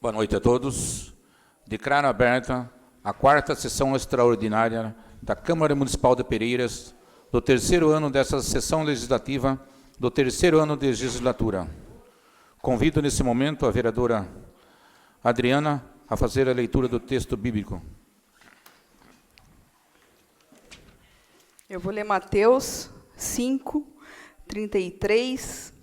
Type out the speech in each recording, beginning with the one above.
Boa noite a todos. Declaro aberta a quarta sessão extraordinária da Câmara Municipal de Pereiras, do terceiro ano dessa sessão legislativa, do terceiro ano de legislatura. Convido nesse momento a vereadora Adriana a fazer a leitura do texto bíblico. Eu vou ler Mateus 5, 33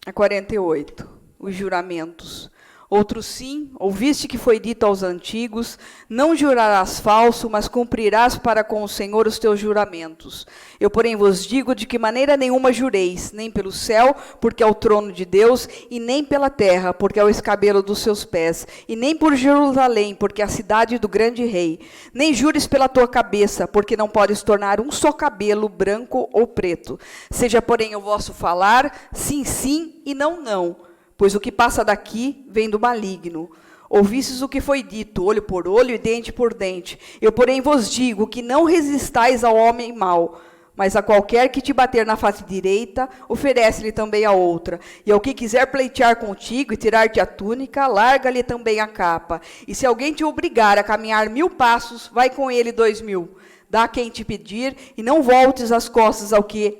a 48, os juramentos. Outro sim, ouviste que foi dito aos antigos, não jurarás falso, mas cumprirás para com o Senhor os teus juramentos. Eu, porém, vos digo de que maneira nenhuma jureis, nem pelo céu, porque é o trono de Deus, e nem pela terra, porque é o escabelo dos seus pés, e nem por Jerusalém, porque é a cidade do grande rei. Nem jures pela tua cabeça, porque não podes tornar um só cabelo branco ou preto. Seja, porém, o vosso falar, sim, sim, e não, não. Pois o que passa daqui vem do maligno. Ouvistes o que foi dito, olho por olho e dente por dente. Eu, porém, vos digo que não resistais ao homem mau, mas a qualquer que te bater na face direita, oferece-lhe também a outra. E ao que quiser pleitear contigo e tirar-te a túnica, larga-lhe também a capa. E se alguém te obrigar a caminhar 1000 passos, vai com ele 2000. Dá a quem te pedir, e não voltes as costas ao que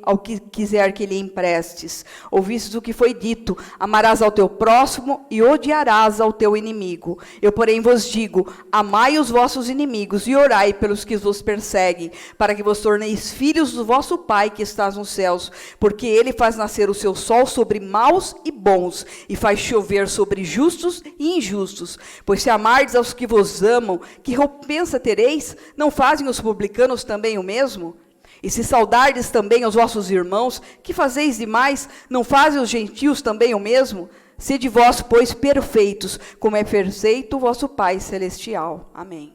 quiser que lhe emprestes. Ouvistes o que foi dito, amarás ao teu próximo e odiarás ao teu inimigo. Eu, porém, vos digo, amai os vossos inimigos e orai pelos que vos perseguem, para que vos torneis filhos do vosso Pai que estás nos céus, porque ele faz nascer o seu sol sobre maus e bons, e faz chover sobre justos e injustos. Pois se amardes aos que vos amam, que recompensa tereis? Não fazem os publicanos também o mesmo? E se saudardes também os vossos irmãos, que fazeis demais? Não fazem os gentios também o mesmo? Sede vós, pois, perfeitos, como é perfeito o vosso Pai celestial. Amém.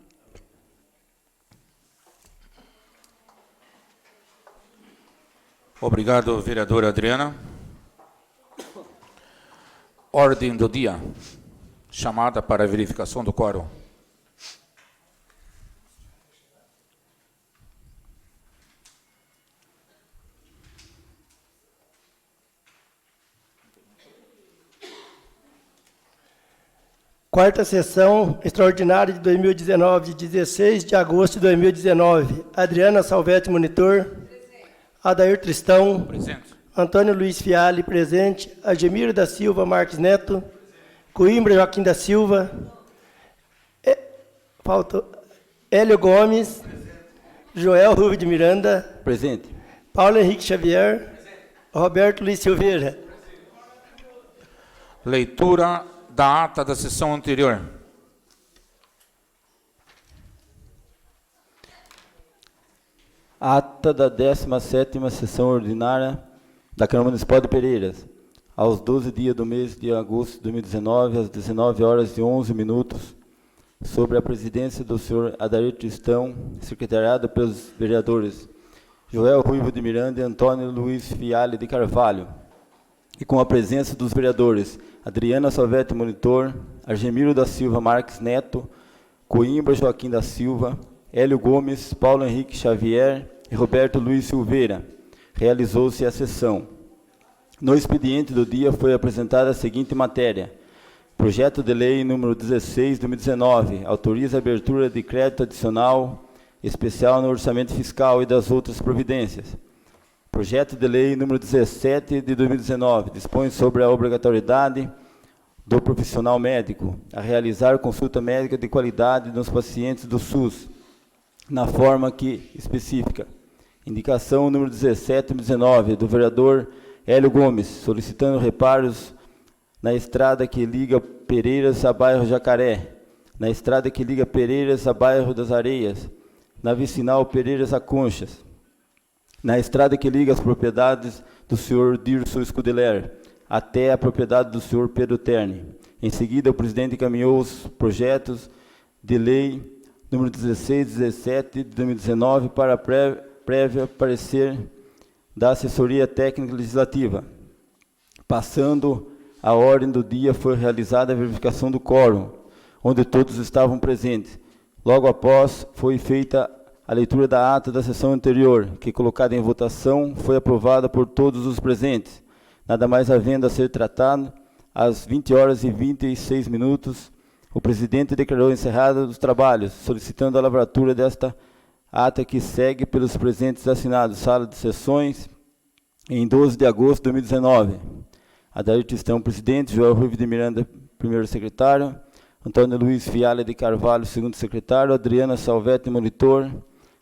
Obrigado, vereadora Adriana. Ordem do dia. Chamada para a verificação do quórum. Quarta sessão extraordinária de 2019, de 16 de agosto de 2019. Adriana Salvetti, monitor. Presente. Adair Tristão. Presente. Antônio Luiz Fiali, presente. Agemiro da Silva Marques Neto. Presente. Coimbra Joaquim da Silva. Falta Hélio Gomes. Presente. Joel Rubio de Miranda. Presente. Paulo Henrique Xavier. Presente. Roberto Luiz Silveira. Presente. Leitura da ata da sessão anterior. Ata da 17ª sessão ordinária da Câmara Municipal de Pereiras, aos 12 dias do mês de agosto de 2019, às 19h11, sobre a presidência do senhor Adair Tristão, secretariado pelos vereadores Joel Ruivo de Miranda e Antônio Luiz Fiali de Carvalho, e com a presença dos vereadores Adriana Salvetti, monitor, Argemiro da Silva Marques Neto, Coimbra Joaquim da Silva, Hélio Gomes, Paulo Henrique Xavier e Roberto Luiz Silveira. Realizou-se a sessão. No expediente do dia foi apresentada a seguinte matéria. Projeto de lei número 16, 2019, autoriza a abertura de crédito adicional especial no orçamento fiscal e das outras providências. Projeto de lei número 17 de 2019, dispõe sobre a obrigatoriedade do profissional médico a realizar consulta médica de qualidade nos pacientes do SUS, na forma que especifica. Indicação número 17 de 2019, do vereador Hélio Gomes, solicitando reparos na estrada que liga Pereiras a bairro Jacaré, na estrada que liga Pereiras a bairro das Areias, na vicinal Pereiras a Conchas, na estrada que liga as propriedades do senhor Dirson Scudeler até a propriedade do senhor Pedro Terni. Em seguida, o presidente encaminhou os projetos de lei número 16 e 17 de 2019 para prévio parecer da assessoria técnica legislativa. Passando a ordem do dia, foi realizada a verificação do quórum, onde todos estavam presentes. Logo após, foi feita a leitura da ata da sessão anterior, que, colocada em votação, foi aprovada por todos os presentes. Nada mais havendo a ser tratado, às 20h26, o presidente declarou encerrada os trabalhos, solicitando a lavratura desta ata que segue pelos presentes assinados, sala de sessões, em 12 de agosto de 2019. Adair Tristão, presidente, Joel Ruivo de Miranda, primeiro secretário, Antônio Luiz Fialha de Carvalho, segundo secretário, Adriana Salvetti, monitor,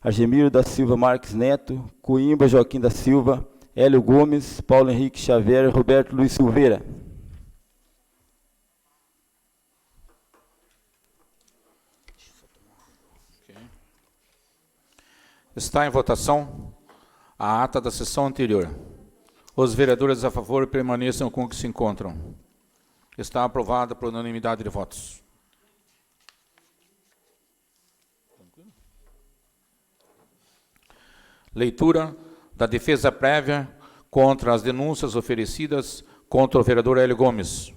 Argemiro da Silva Marques Neto, Coimbra Joaquim da Silva, Hélio Gomes, Paulo Henrique Xavier e Roberto Luiz Silveira. Está em votação a ata da sessão anterior. Os vereadores a favor permaneçam com o que se encontram. Está aprovada por unanimidade de votos. Leitura da defesa prévia contra as denúncias oferecidas contra o vereador Hélio Gomes.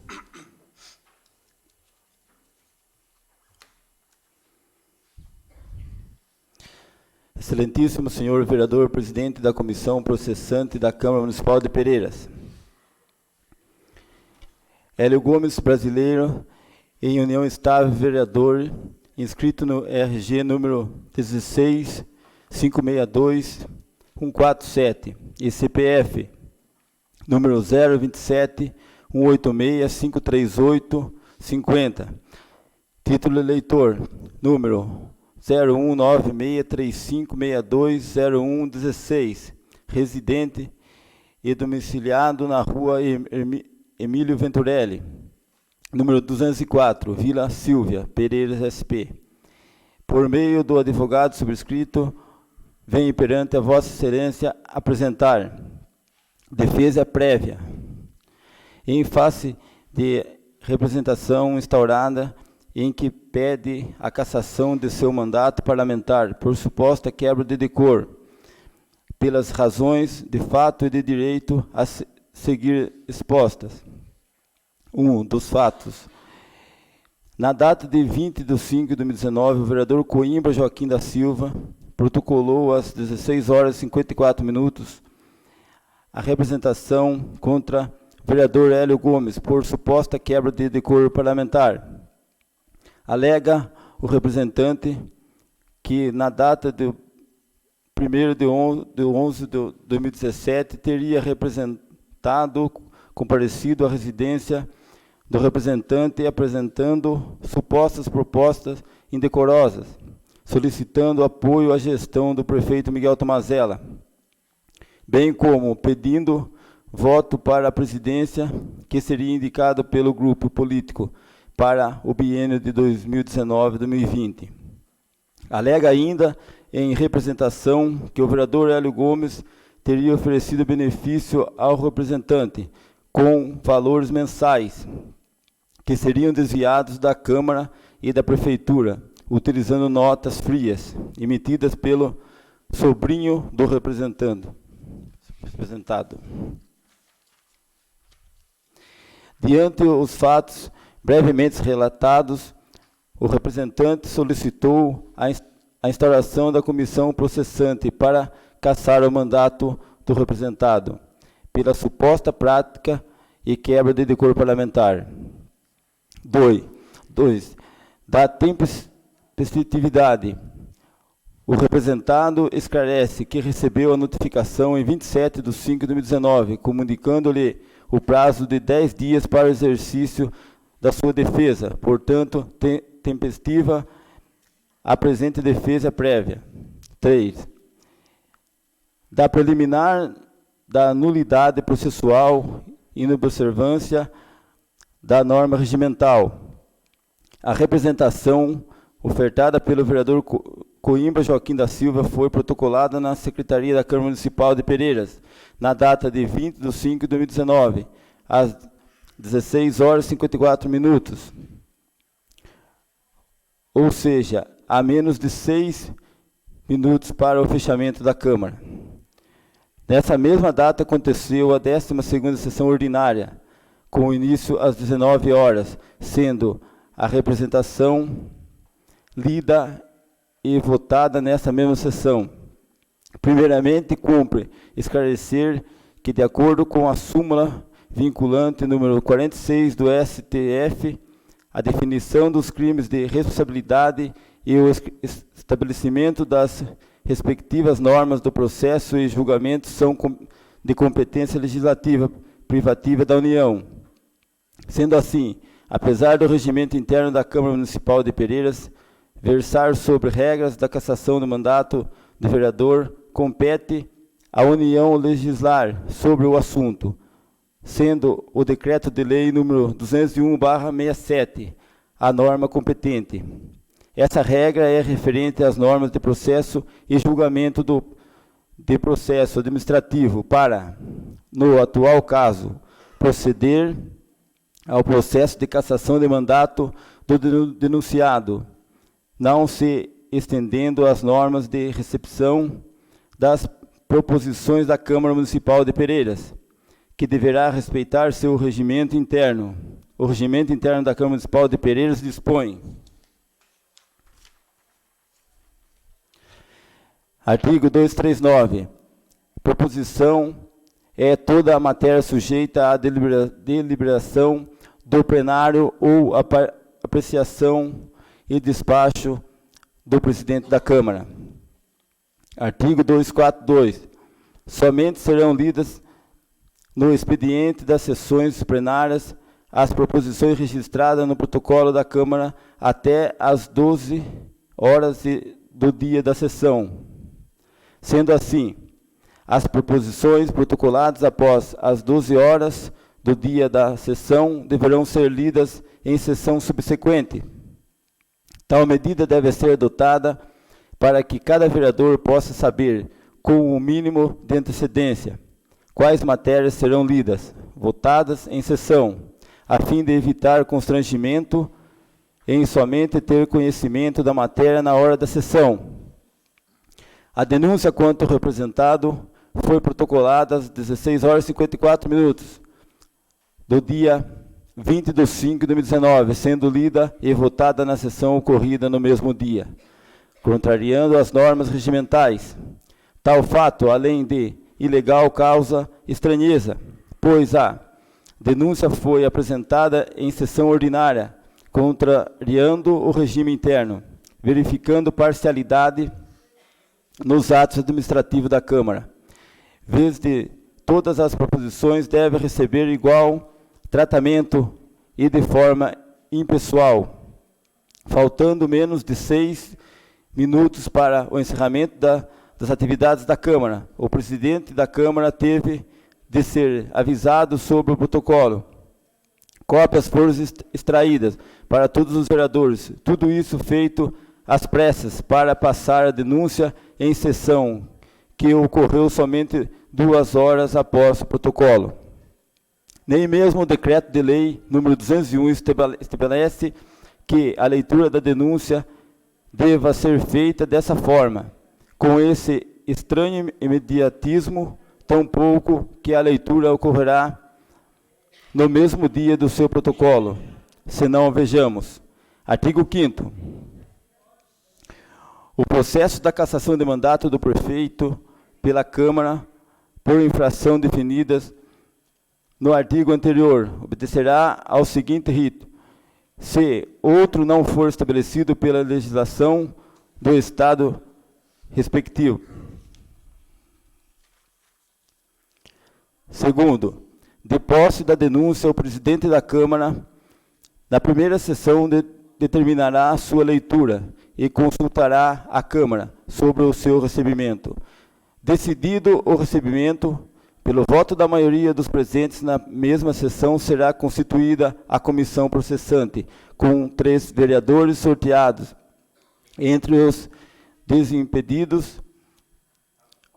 Excelentíssimo senhor vereador, presidente da comissão processante da Câmara Municipal de Pereiras. Hélio Gomes, brasileiro, em união estável, vereador, inscrito no RG número 16.562.147 e CPF número 027.186.538.50. Título eleitor, número 019635620116, residente e domiciliado na rua Emílio Venturelli, número 204, Vila Silvia, Pereiras SP. Por meio do advogado subscrito, venho perante a Vossa Excelência apresentar defesa prévia, em face de representação instaurada em que pede a cassação de seu mandato parlamentar por suposta quebra de decoro, pelas razões de fato e de direito a seguir expostas. Dos fatos. Na data de 20 de 5 de 2019, o vereador Coimbra Joaquim da Silva protocolou às 16 horas e 54 minutos a representação contra o vereador Hélio Gomes por suposta quebra de decoro parlamentar. Alega o representante que, na data de 1º de 11 de 2017, teria comparecido à residência do representante apresentando supostas propostas indecorosas, solicitando apoio à gestão do prefeito Miguel Tomazella, bem como pedindo voto para a presidência que seria indicado pelo grupo político para o biênio de 2019-2020. Alega ainda, em representação, que o vereador Hélio Gomes teria oferecido benefício ao representante com valores mensais, que seriam desviados da Câmara e da Prefeitura, utilizando notas frias, emitidas pelo sobrinho do representado. Diante os fatos brevemente relatados, o representante solicitou a instauração da comissão processante para cassar o mandato do representado, pela suposta prática e quebra de decoro parlamentar. 2. Da tempestividade. O representado esclarece que recebeu a notificação em 27 de 5 de 2019, comunicando-lhe o prazo de 10 dias para o exercício da sua defesa, portanto, tempestiva a presente defesa prévia. 3. Da preliminar da nulidade processual e inobservância da norma regimental. A representação ofertada pelo vereador Coimbra Joaquim da Silva foi protocolada na Secretaria da Câmara Municipal de Pereiras, na data de 20 de 5 de 2019, às 16 horas e 54 minutos. Ou seja, a menos de 6 minutos para o fechamento da Câmara. Nessa mesma data aconteceu a 12ª sessão ordinária, com início às 19 horas, sendo a representação lida e votada nessa mesma sessão. Primeiramente, cumpre esclarecer que, de acordo com a súmula vinculante número 46 do STF, a definição dos crimes de responsabilidade e o estabelecimento das respectivas normas do processo e julgamento são de competência legislativa privativa da União. Sendo assim, apesar do regimento interno da Câmara Municipal de Pereiras versar sobre regras da cassação do mandato de vereador, compete à União legislar sobre o assunto, sendo o decreto de lei número 201/67 a norma competente. Essa regra é referente às normas de processo e julgamento de processo administrativo para, no atual caso, proceder ao processo de cassação de mandato do denunciado, não se estendendo às normas de recepção das proposições da Câmara Municipal de Pereiras, que deverá respeitar seu regimento interno. O regimento interno da Câmara Municipal de Pereiras dispõe: artigo 239. Proposição é toda a matéria sujeita à deliberação do plenário ou apreciação e despacho do presidente da Câmara. Artigo 242. Somente serão lidas no expediente das sessões plenárias as proposições registradas no protocolo da Câmara até às 12 horas do dia da sessão. Sendo assim, as proposições protocoladas após as 12 horas do dia da sessão deverão ser lidas em sessão subsequente. Tal medida deve ser adotada para que cada vereador possa saber, com o mínimo de antecedência, quais matérias serão lidas, votadas em sessão, a fim de evitar constrangimento em somente ter conhecimento da matéria na hora da sessão. A denúncia quanto ao representado foi protocolada às 16 horas e 54 minutos do dia 20 de 5 de 2019, sendo lida e votada na sessão ocorrida no mesmo dia, contrariando as normas regimentais. Tal fato, além de ilegal, causa estranheza, pois a denúncia foi apresentada em sessão ordinária, contrariando o regime interno, verificando parcialidade nos atos administrativos da Câmara. Vez de todas as proposições devem receber igual tratamento e de forma impessoal, faltando menos de 6 minutos para o encerramento das atividades da Câmara. O presidente da Câmara teve de ser avisado sobre o protocolo. Cópias foram extraídas para todos os vereadores. Tudo isso feito às pressas para passar a denúncia em sessão, que ocorreu somente 2 horas após o protocolo. Nem mesmo o decreto de lei número 201 estabelece que a leitura da denúncia deva ser feita dessa forma, com esse estranho imediatismo, tampouco que a leitura ocorrerá no mesmo dia do seu protocolo, se não vejamos. Artigo 5º. O processo da cassação de mandato do prefeito pela Câmara, por infração definidas no artigo anterior, obedecerá ao seguinte rito: se outro não for estabelecido pela legislação do Estado respectivo. Segundo, de posse da denúncia, o presidente da Câmara, na primeira sessão, determinará a sua leitura e consultará a Câmara sobre o seu recebimento. Decidido o recebimento, pelo voto da maioria dos presentes na mesma sessão, será constituída a comissão processante, com 3 vereadores sorteados entre os desimpedidos,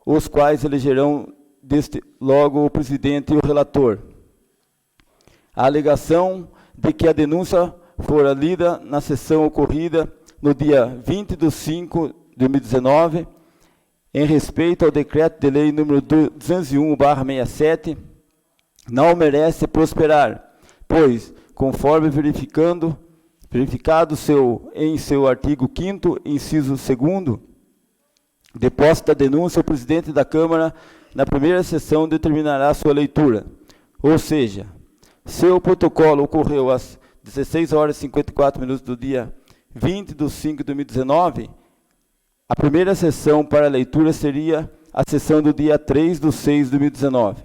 os quais elegerão deste logo o presidente e o relator. A alegação de que a denúncia fora lida na sessão ocorrida no dia 20 de 5 de 2019, em respeito ao decreto de lei número 201/67, não merece prosperar, pois, conforme verificado em seu artigo 5º, inciso 2º, de posse da denúncia, o presidente da Câmara, na primeira sessão, determinará sua leitura. Ou seja, se o protocolo ocorreu às 16 horas e 54 minutos do dia 20/5 de 2019, a primeira sessão para leitura seria a sessão do dia 3/6 de 2019.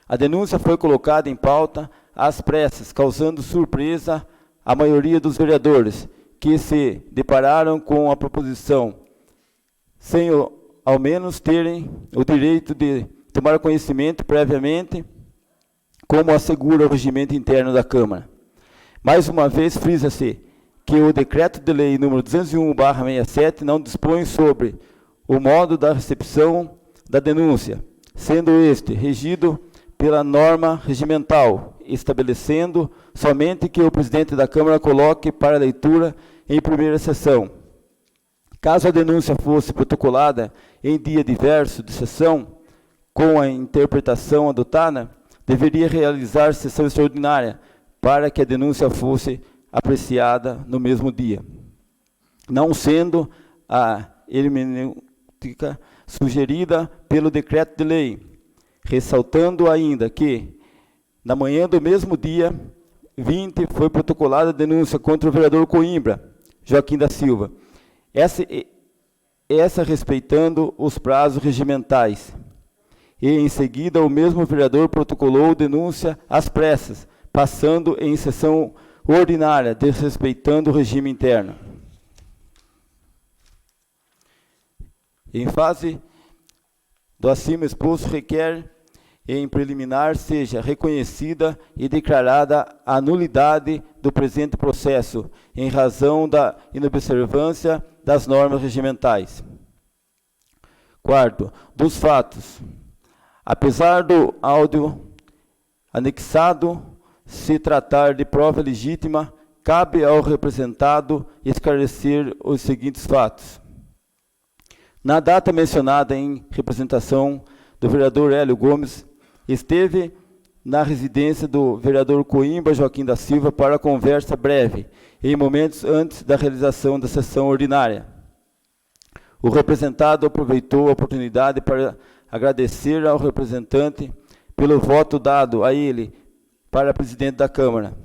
A denúncia foi colocada em pauta às pressas, causando surpresa à maioria dos vereadores, que se depararam com a proposição, sem ao menos terem o direito de tomar conhecimento previamente, como assegura o regimento interno da Câmara. Mais uma vez, frisa-se que o Decreto de Lei nº 201/67 não dispõe sobre o modo da recepção da denúncia, sendo este regido pela norma regimental, estabelecendo somente que o presidente da Câmara coloque para leitura em primeira sessão. Caso a denúncia fosse protocolada em dia diverso de sessão, com a interpretação adotada, deveria realizar sessão extraordinária para que a denúncia fosse apreciada no mesmo dia, não sendo a hermenêutica sugerida pelo decreto de lei, ressaltando ainda que, na manhã do mesmo dia 20, foi protocolada a denúncia contra o vereador Coimbra, Joaquim da Silva, essa respeitando os prazos regimentais. E, em seguida, o mesmo vereador protocolou denúncia às pressas, passando em sessão ordinária, desrespeitando o regime interno. Em fase do acima exposto, requer, em preliminar, seja reconhecida e declarada a nulidade do presente processo, em razão da inobservância das normas regimentais. Quarto, dos fatos. Apesar do áudio anexado se tratar de prova legítima, cabe ao representado esclarecer os seguintes fatos. Na data mencionada em representação do vereador Hélio Gomes, esteve na residência do vereador Coimbra Joaquim da Silva para conversa breve, em momentos antes da realização da sessão ordinária. O representado aproveitou a oportunidade para agradecer ao representante pelo voto dado a ele para presidente da Câmara,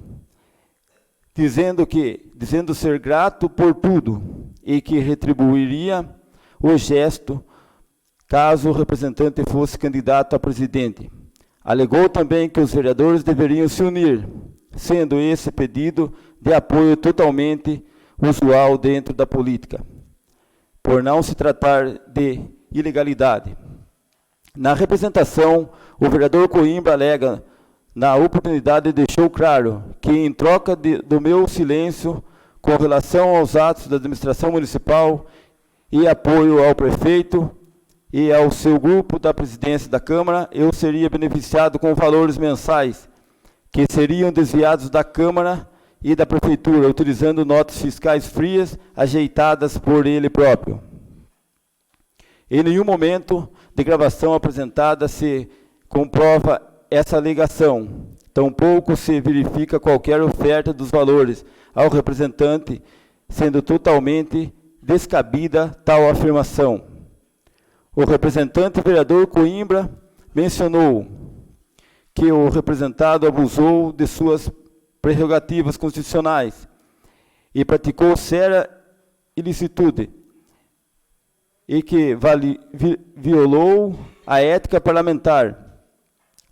dizendo ser grato por tudo e que retribuiria o gesto caso o representante fosse candidato a presidente. Alegou também que os vereadores deveriam se unir, sendo esse pedido de apoio totalmente usual dentro da política, por não se tratar de ilegalidade. Na representação, o vereador Coimbra alega, na oportunidade, deixou claro que, em troca do meu silêncio com relação aos atos da administração municipal e apoio ao prefeito e ao seu grupo da presidência da Câmara, eu seria beneficiado com valores mensais que seriam desviados da Câmara e da Prefeitura, utilizando notas fiscais frias ajeitadas por ele próprio. Em nenhum momento de gravação apresentada se comprova essa alegação, tampouco se verifica qualquer oferta dos valores ao representante, sendo totalmente descabida tal afirmação. O representante vereador Coimbra mencionou que o representado abusou de suas prerrogativas constitucionais e praticou séria ilicitude e que violou a ética parlamentar.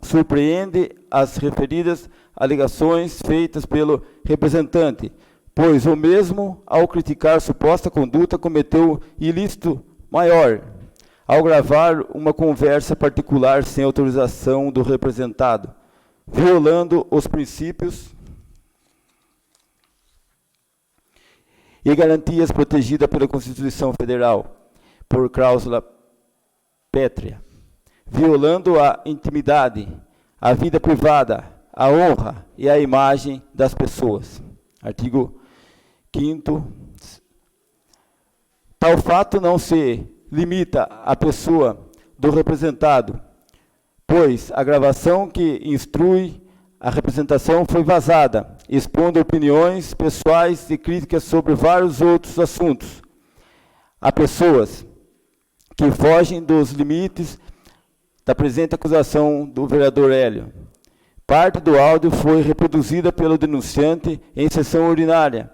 Surpreende as referidas alegações feitas pelo representante, pois o mesmo, ao criticar suposta conduta, cometeu ilícito maior, ao gravar uma conversa particular sem autorização do representado, violando os princípios e garantias protegidas pela Constituição Federal, por cláusula pétrea, violando a intimidade, a vida privada, a honra e a imagem das pessoas. Artigo 5º. Tal fato não se limita à pessoa do representado, pois a gravação que instrui a representação foi vazada, expondo opiniões pessoais e críticas sobre vários outros assuntos. Há pessoas que fogem dos limites da presente acusação do vereador Hélio, Parte do áudio foi reproduzida pelo denunciante em sessão ordinária,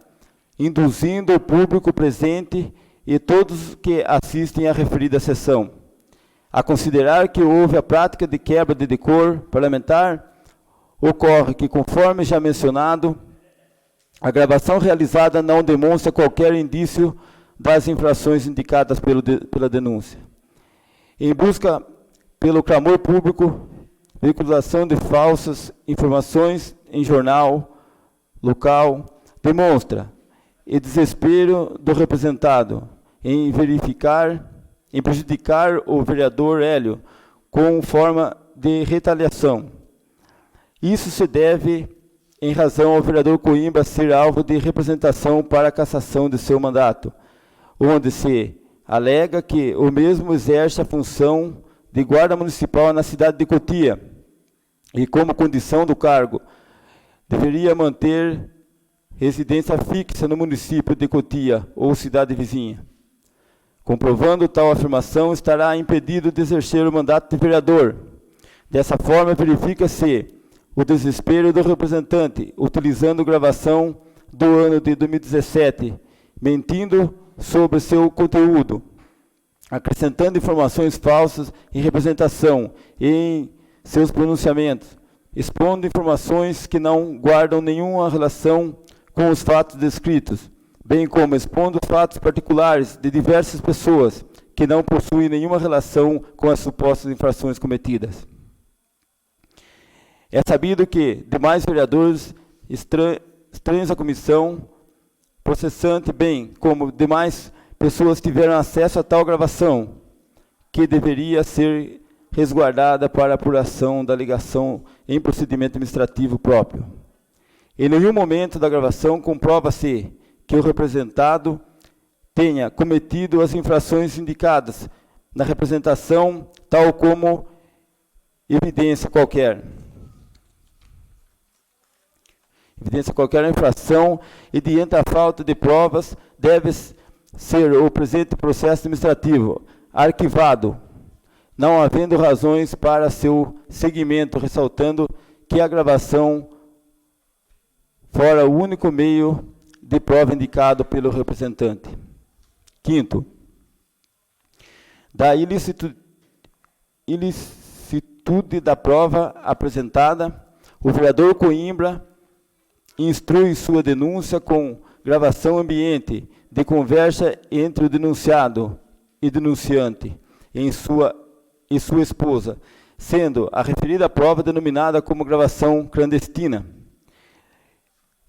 induzindo o público presente e todos que assistem à referida sessão a considerar que houve a prática de quebra de decoro parlamentar. Ocorre que, conforme já mencionado, a gravação realizada não demonstra qualquer indício das infrações indicadas pela denúncia. Em busca pelo clamor público, veiculação de falsas informações em jornal local demonstra o desespero do representado em prejudicar o vereador Hélio com forma de retaliação. Isso se deve em razão ao vereador Coimbra ser alvo de representação para a cassação de seu mandato, onde se alega que o mesmo exerce a função de guarda municipal na cidade de Cotia e, como condição do cargo, deveria manter residência fixa no município de Cotia ou cidade vizinha. Comprovando tal afirmação, estará impedido de exercer o mandato de vereador. Dessa forma, verifica-se o desespero do representante, utilizando gravação do ano de 2017, mentindo sobre seu conteúdo, acrescentando informações falsas em representação e em seus pronunciamentos, expondo informações que não guardam nenhuma relação com os fatos descritos, bem como expondo fatos particulares de diversas pessoas que não possuem nenhuma relação com as supostas infrações cometidas. É sabido que demais vereadores estranhos à comissão processante, bem como demais pessoas tiveram acesso a tal gravação, que deveria ser resguardada para apuração da alegação em procedimento administrativo próprio. Em nenhum momento da gravação comprova-se que o representado tenha cometido as infrações indicadas na representação, tal como evidência qualquer infração, e diante da falta de provas, deve ser o presente processo administrativo arquivado, não havendo razões para seu seguimento, ressaltando que a gravação fora o único meio de prova indicado pelo representante. Quinto, da ilicitude da prova apresentada, o vereador Coimbra instrui sua denúncia com gravação ambiente de conversa entre o denunciado e denunciante e sua esposa, sendo a referida prova denominada como gravação clandestina.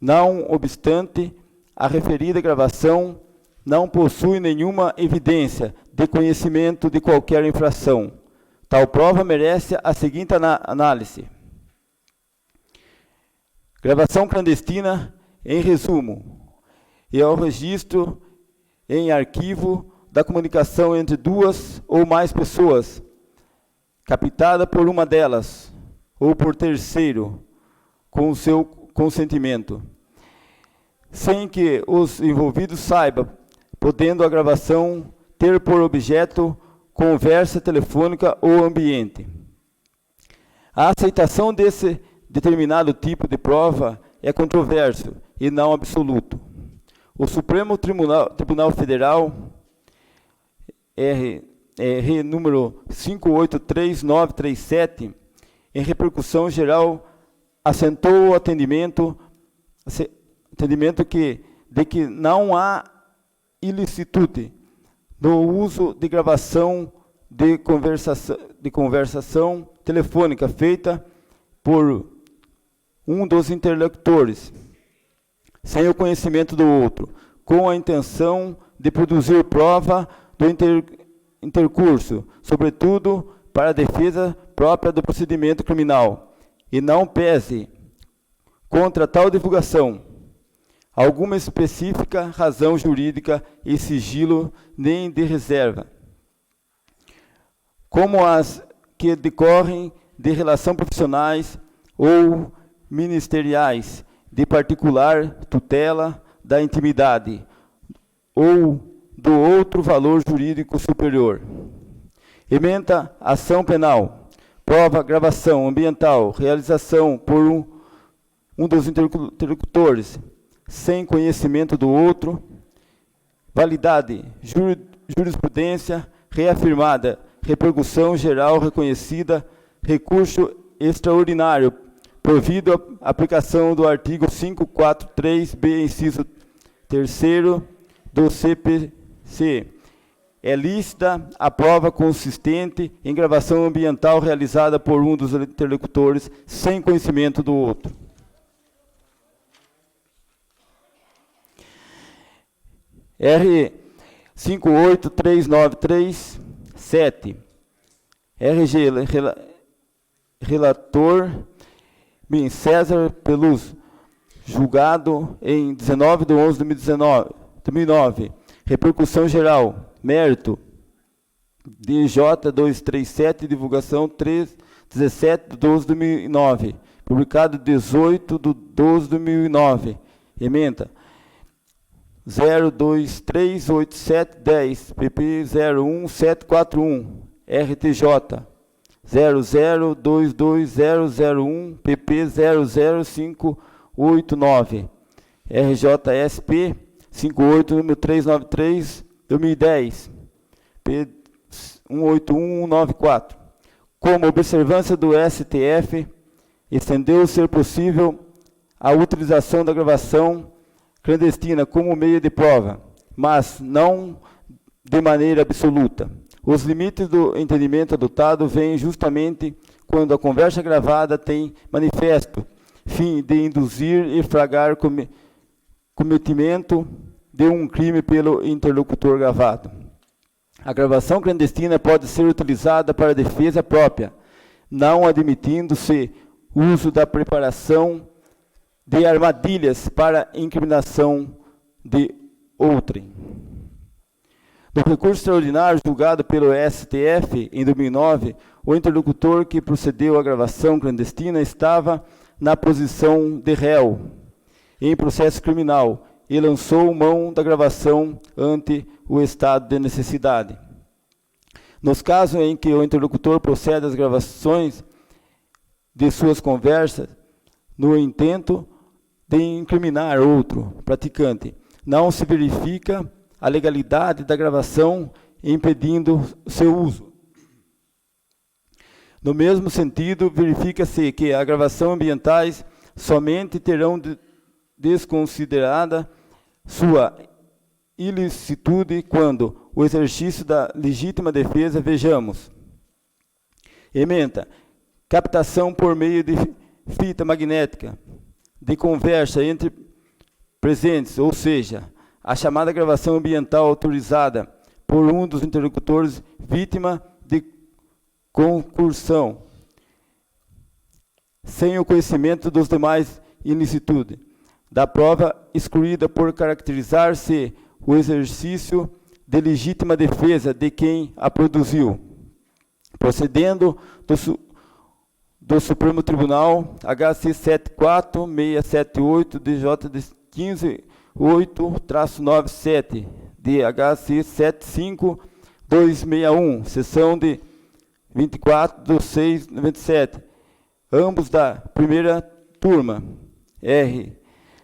Não obstante, a referida gravação não possui nenhuma evidência de conhecimento de qualquer infração. Tal prova merece a seguinte análise. Gravação clandestina, em resumo, é o registro em arquivo da comunicação entre duas ou mais pessoas, captada por uma delas, ou por terceiro, com o seu consentimento, sem que os envolvidos saibam, podendo a gravação ter por objeto conversa telefônica ou ambiente. A aceitação desse determinado tipo de prova é controverso e não absoluto. O Supremo Tribunal Federal, R número 583937, em repercussão geral, assentou o entendimento de que não há ilicitude no uso de gravação de conversação telefônica feita por um dos interlocutores, sem o conhecimento do outro, com a intenção de produzir prova do intercurso, sobretudo para a defesa própria do procedimento criminal, e não pese contra tal divulgação alguma específica razão jurídica e sigilo nem de reserva, como as que decorrem de relação profissionais ou ministeriais, de particular tutela da intimidade ou do outro valor jurídico superior. Ementa ação penal prova, gravação ambiental, realização por um dos interlocutores, sem conhecimento do outro, validade, jurisprudência reafirmada, repercussão geral reconhecida, recurso extraordinário, provido a aplicação do artigo 543b, inciso 3º do CPC. É lícita a prova consistente em gravação ambiental realizada por um dos interlocutores sem conhecimento do outro. R 583937. RG relator César Peluso, julgado em 19/11/2009. Repercussão geral. Mérito. DJ 237, divulgação 17/12/2009. Publicado 18/12/2009. Ementa 0238710, PP 01741, RTJ 0022001, PP 00589, RJSP 58, número 393, 2010, P 181194. Como observância do STF, estendeu ser possível a utilização da gravação clandestina como meio de prova, mas não de maneira absoluta. Os limites do entendimento adotado vêm justamente quando a conversa gravada tem manifesto fim de induzir e flagrar cometimento de um crime pelo interlocutor gravado. A gravação clandestina pode ser utilizada para defesa própria, não admitindo-se uso da preparação de armadilhas para incriminação de outrem. No recurso extraordinário julgado pelo STF em 2009, o interlocutor que procedeu à gravação clandestina estava na posição de réu em processo criminal e lançou mão da gravação ante o estado de necessidade. Nos casos em que o interlocutor procede às gravações de suas conversas no intento de incriminar outro praticante, não se verifica a legalidade da gravação impedindo seu uso. No mesmo sentido, verifica-se que as gravações ambientais somente terão desconsiderada sua ilicitude quando o exercício da legítima defesa, vejamos. Ementa, captação por meio de fita magnética, de conversa entre presentes, ou seja, a chamada gravação ambiental autorizada por um dos interlocutores vítima de concursão, sem o conhecimento dos demais ilicitude, da prova excluída por caracterizar-se o exercício de legítima defesa de quem a produziu, procedendo do Supremo Tribunal HC 74678 DJ 158-97 de HC 75261, sessão de 24/6/97, ambos da primeira turma, R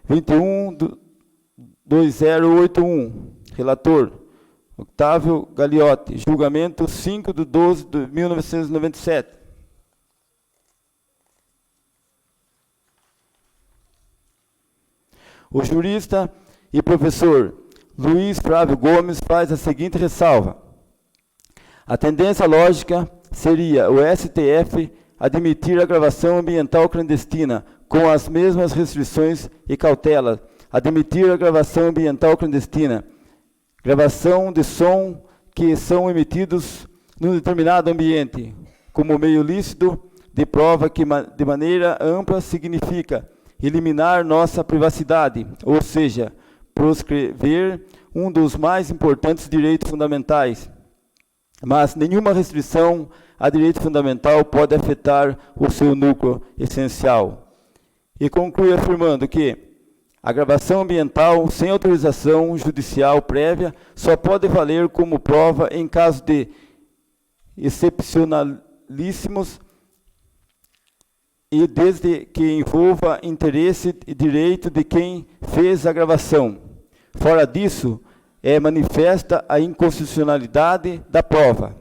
21/2081, relator Octávio Gagliotti, julgamento 5/12/1997. O jurista e professor Luiz Flávio Gomes faz a seguinte ressalva. A tendência lógica seria o STF admitir a gravação ambiental clandestina com as mesmas restrições e cautelas, admitir a gravação ambiental clandestina, gravação de som que são emitidos num determinado ambiente, como meio lícito de prova que de maneira ampla significa eliminar nossa privacidade, ou seja, proscrever um dos mais importantes direitos fundamentais. Mas nenhuma restrição a direito fundamental pode afetar o seu núcleo essencial. E conclui afirmando que a gravação ambiental sem autorização judicial prévia só pode valer como prova em caso de excepcionalíssimos e desde que envolva interesse e direito de quem fez a gravação. Fora disso, é manifesta a inconstitucionalidade da prova.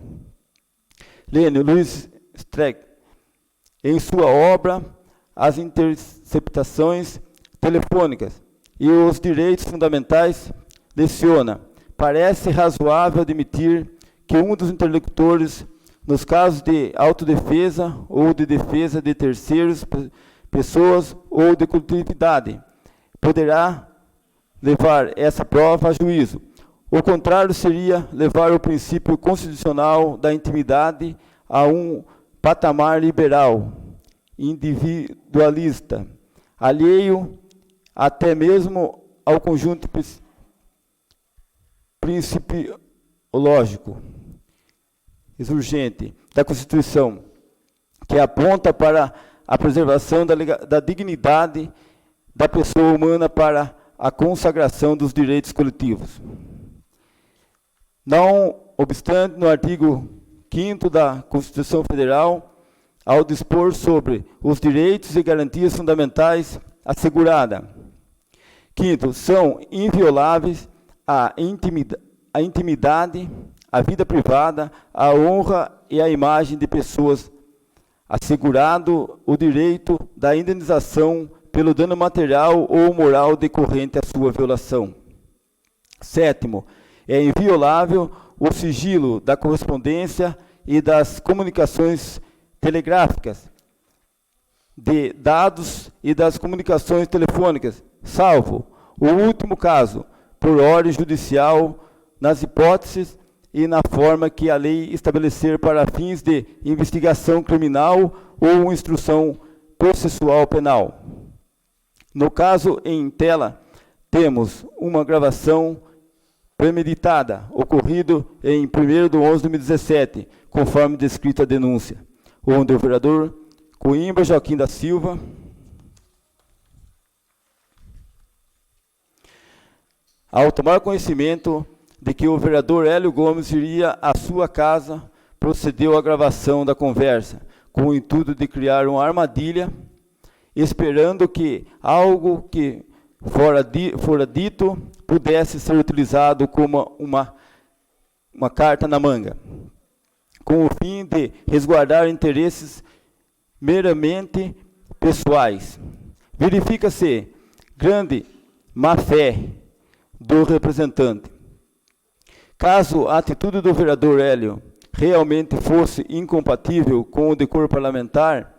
Lênio Luiz Streck, em sua obra, As Interceptações Telefônicas e os Direitos Fundamentais, leciona: parece razoável admitir que um dos interlocutores, nos casos de autodefesa ou de defesa de terceiros, pessoas ou de coletividade, poderá levar essa prova a juízo. O contrário seria levar o princípio constitucional da intimidade a um patamar liberal, individualista, alheio até mesmo ao conjunto principiológico urgente da Constituição, que aponta para a preservação da dignidade da pessoa humana para a consagração dos direitos coletivos. Não obstante, no artigo 5º da Constituição Federal, ao dispor sobre os direitos e garantias fundamentais assegurada, quinto, são invioláveis a intimidade, a vida privada, a honra e a imagem de pessoas, assegurado o direito da indenização pelo dano material ou moral decorrente à sua violação. Sétimo, é inviolável o sigilo da correspondência e das comunicações telegráficas, de dados e das comunicações telefônicas, salvo o último caso, por ordem judicial, nas hipóteses e na forma que a lei estabelecer para fins de investigação criminal ou instrução processual penal. No caso em tela, temos uma gravação premeditada, ocorrido em 1º/11/2017, conforme descrito a denúncia, onde o vereador Coimbra Joaquim da Silva ao tomar conhecimento de que o vereador Hélio Gomes iria à sua casa, procedeu à gravação da conversa, com o intuito de criar uma armadilha, esperando que algo que fora dito pudesse ser utilizado como uma carta na manga, com o fim de resguardar interesses meramente pessoais. Verifica-se grande má-fé do representante. Caso a atitude do vereador Hélio realmente fosse incompatível com o decoro parlamentar,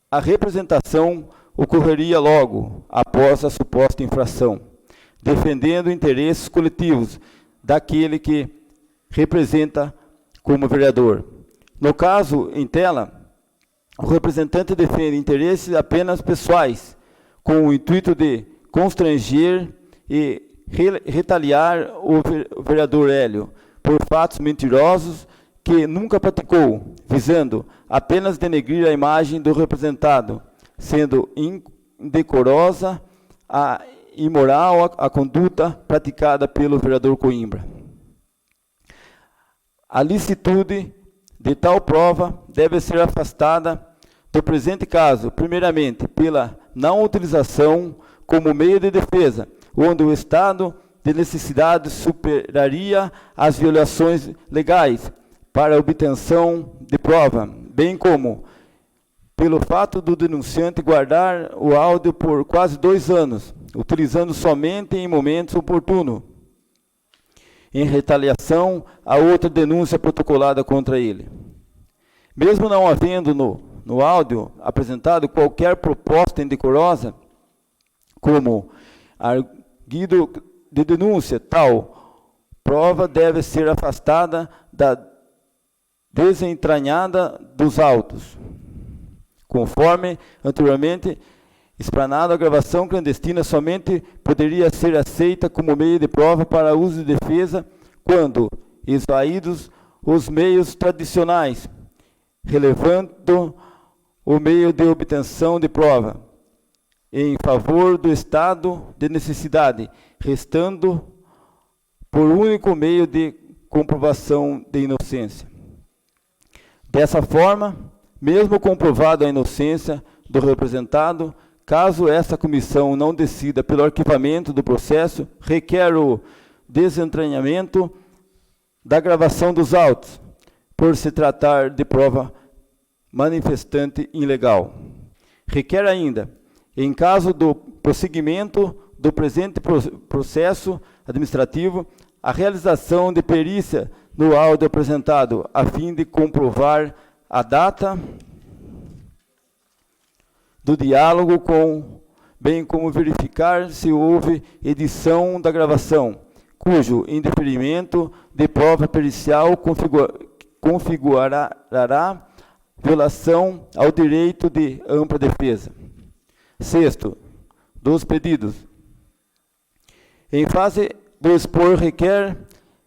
a representação ocorreria logo após a suposta infração, defendendo interesses coletivos daquele que representa como vereador. No caso em tela, o representante defende interesses apenas pessoais, com o intuito de constranger e retaliar o vereador Hélio por fatos mentirosos que nunca praticou, visando apenas denegrir a imagem do representado, sendo indecorosa e imoral a conduta praticada pelo vereador Coimbra. A licitude de tal prova deve ser afastada do presente caso, primeiramente, pela não utilização como meio de defesa, onde o estado de necessidade superaria as violações legais para a obtenção de prova, bem como pelo fato do denunciante guardar o áudio por quase 2 anos, utilizando somente em momentos oportunos, em retaliação a outra denúncia protocolada contra ele. Mesmo não havendo no áudio apresentado qualquer proposta indecorosa, como arguido de denúncia, tal prova deve ser afastada da desentranhada dos autos. Conforme anteriormente explanado, a gravação clandestina somente poderia ser aceita como meio de prova para uso de defesa quando esvaídos os meios tradicionais, relevando o meio de obtenção de prova em favor do estado de necessidade, restando por único meio de comprovação de inocência. Dessa forma, mesmo comprovada a inocência do representado, caso essa comissão não decida pelo arquivamento do processo, requer o desentranhamento da gravação dos autos, por se tratar de prova manifestante ilegal. Requer ainda, em caso do prosseguimento do presente processo administrativo, a realização de perícia no áudio apresentado, a fim de comprovar a data do diálogo, bem como verificar se houve edição da gravação, cujo indeferimento de prova pericial configurará violação ao direito de ampla defesa. Sexto, dos pedidos. Em fase do expor, requer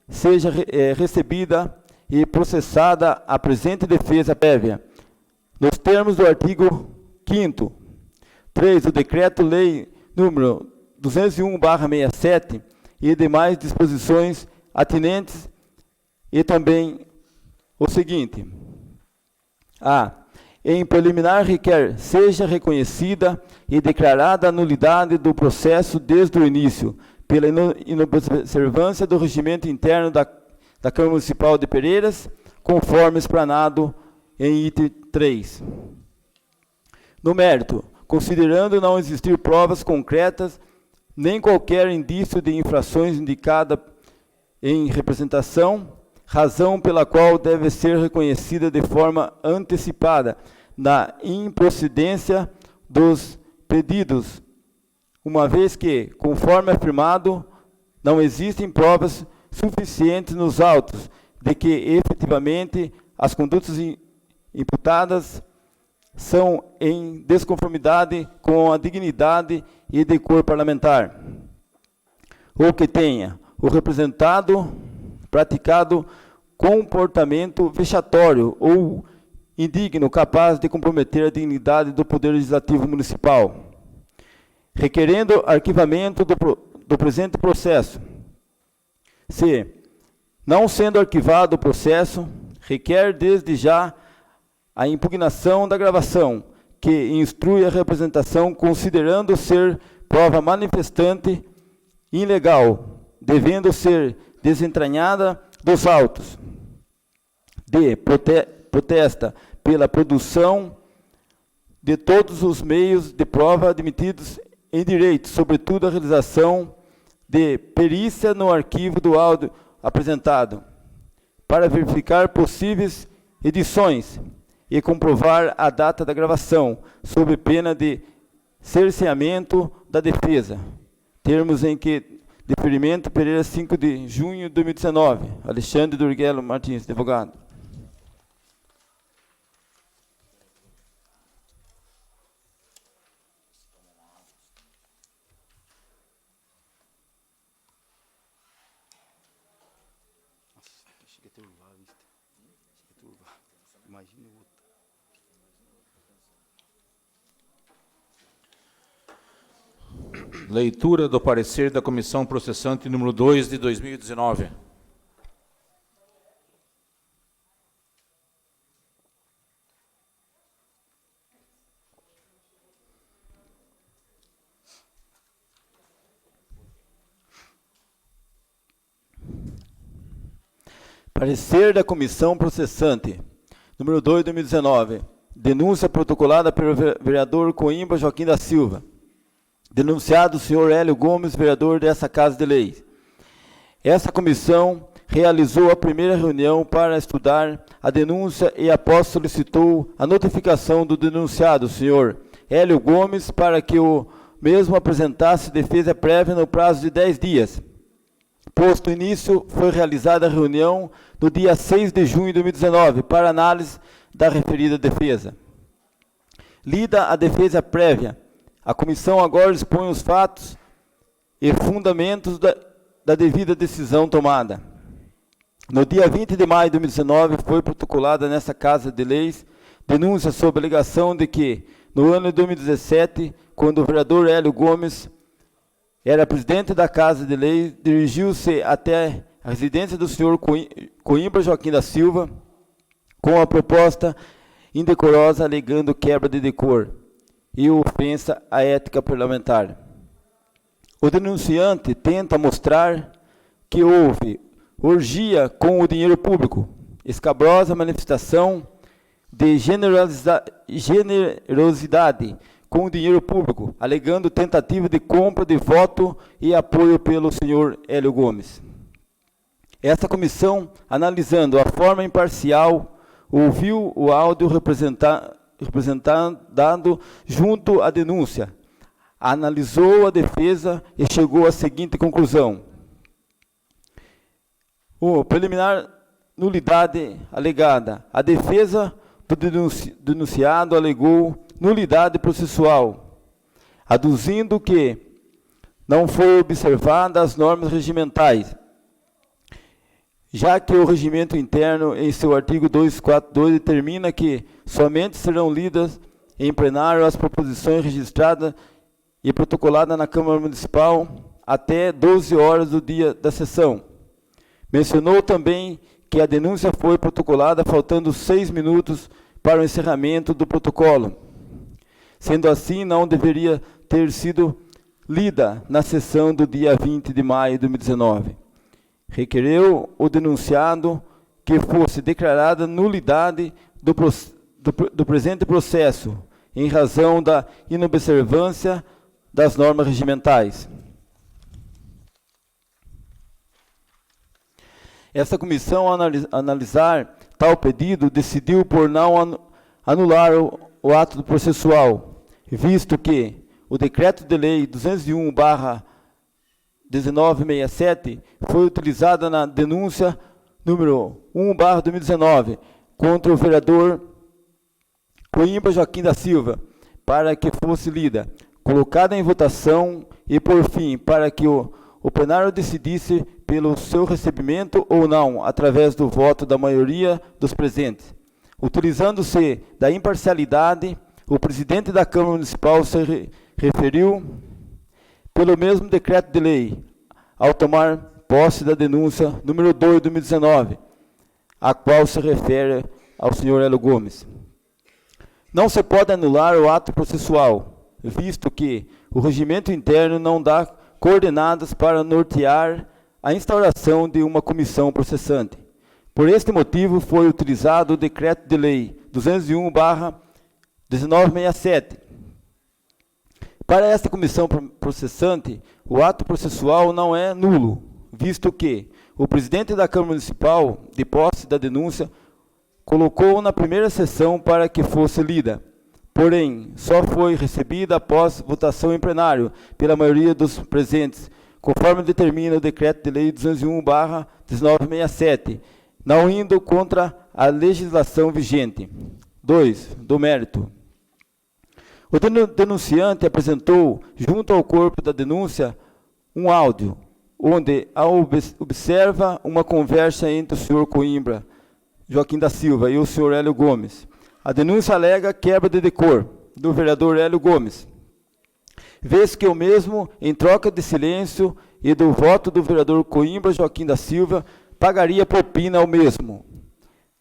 seja recebida e processada a presente defesa prévia, nos termos do artigo 5º, 3 do Decreto-Lei número 201/67 e demais disposições atinentes, e também o seguinte: a. Em preliminar, requer seja reconhecida e declarada a nulidade do processo desde o início, pela inobservância do regimento interno da Câmara Municipal de Pereiras, conforme explanado em item 3. No mérito, considerando não existir provas concretas, nem qualquer indício de infrações indicada em representação, razão pela qual deve ser reconhecida de forma antecipada na improcedência dos pedidos, uma vez que, conforme afirmado, não existem provas suficientes nos autos de que, efetivamente, as condutas imputadas são em desconformidade com a dignidade e decoro parlamentar, ou que tenha o representado praticado comportamento vexatório ou indigno capaz de comprometer a dignidade do Poder Legislativo Municipal, requerendo arquivamento do presente processo. Se, não sendo arquivado o processo, requer desde já a impugnação da gravação, que instrui a representação considerando ser prova manifestante ilegal, devendo ser desentranhada dos autos. D. Protesta pela produção de todos os meios de prova admitidos em direito, sobretudo a realização de perícia no arquivo do áudio apresentado, para verificar possíveis edições e comprovar a data da gravação, sob pena de cerceamento da defesa. Termos em que deferimento Pereira, 5 de junho de 2019. Alexandre Durguelo Martins, advogado. Leitura do parecer da Comissão Processante número 2 de 2019. Parecer da Comissão Processante número 2 de 2019. Denúncia protocolada pelo vereador Coimbra Joaquim da Silva. Denunciado o senhor Hélio Gomes, vereador dessa Casa de Lei. Essa comissão realizou a primeira reunião para estudar a denúncia e após solicitou a notificação do denunciado, senhor Hélio Gomes, para que o mesmo apresentasse defesa prévia no prazo de 10 dias. Posto início, foi realizada a reunião no dia 6 de junho de 2019 para análise da referida defesa. Lida a defesa prévia, a comissão agora expõe os fatos e fundamentos da devida decisão tomada. No dia 20 de maio de 2019, foi protocolada nessa Casa de Leis denúncia sob a alegação de que, no ano de 2017, quando o vereador Hélio Gomes era presidente da Casa de Leis, dirigiu-se até a residência do senhor Coimbra Joaquim da Silva com a proposta indecorosa, alegando quebra de decoro e ofensa à ética parlamentar. O denunciante tenta mostrar que houve orgia com o dinheiro público, escabrosa manifestação de generosidade com o dinheiro público, alegando tentativa de compra de voto e apoio pelo senhor Hélio Gomes. Esta comissão, analisando a forma imparcial, ouviu o áudio representado junto à denúncia, analisou a defesa e chegou à seguinte conclusão. O preliminar nulidade alegada. A defesa do denunciado alegou nulidade processual, aduzindo que não foram observadas as normas regimentais, já que o regimento interno, em seu artigo 242, determina que somente serão lidas em plenário as proposições registradas e protocoladas na Câmara Municipal até 12 horas do dia da sessão. Mencionou também que a denúncia foi protocolada faltando 6 minutos para o encerramento do protocolo. Sendo assim, não deveria ter sido lida na sessão do dia 20 de maio de 2019. Requereu o denunciado que fosse declarada nulidade do presente processo, em razão da inobservância das normas regimentais. Essa comissão, ao analisar tal pedido, decidiu por não anular o ato processual, visto que o decreto de lei 201/1967 foi utilizado na denúncia número 1/2019 contra o vereador Coimbra Joaquim da Silva, para que fosse lida, colocada em votação e, por fim, para que o plenário decidisse pelo seu recebimento ou não, através do voto da maioria dos presentes. Utilizando-se da imparcialidade, o presidente da Câmara Municipal se referiu pelo mesmo decreto de lei, ao tomar posse da denúncia número 2 de 2019, a qual se refere ao senhor Hélio Gomes. Não se pode anular o ato processual, visto que o regimento interno não dá coordenadas para nortear a instauração de uma comissão processante. Por este motivo, foi utilizado o decreto de lei 201/1967. Para esta comissão processante, o ato processual não é nulo, visto que o presidente da Câmara Municipal, de posse da denúncia, colocou na primeira sessão para que fosse lida. Porém, só foi recebida após votação em plenário pela maioria dos presentes, conforme determina o decreto de lei 201/1967, não indo contra a legislação vigente. 2. Do mérito. O denunciante apresentou, junto ao corpo da denúncia, um áudio, onde observa uma conversa entre o senhor Coimbra Joaquim da Silva e o senhor Hélio Gomes. A denúncia alega quebra de decoro do vereador Hélio Gomes, vez que o mesmo, em troca de silêncio e do voto do vereador Coimbra Joaquim da Silva, pagaria propina ao mesmo.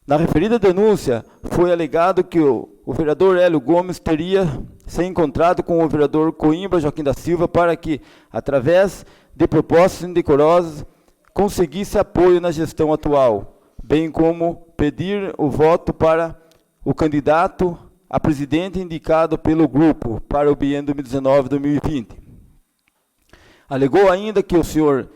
Na referida denúncia, foi alegado que o vereador Hélio Gomes teria se encontrado com o vereador Coimbra Joaquim da Silva para que, através de propostas indecorosas, conseguisse apoio na gestão atual, bem como pedir o voto para o candidato a presidente indicado pelo grupo para o biênio 2019-2020. Alegou ainda que o senhor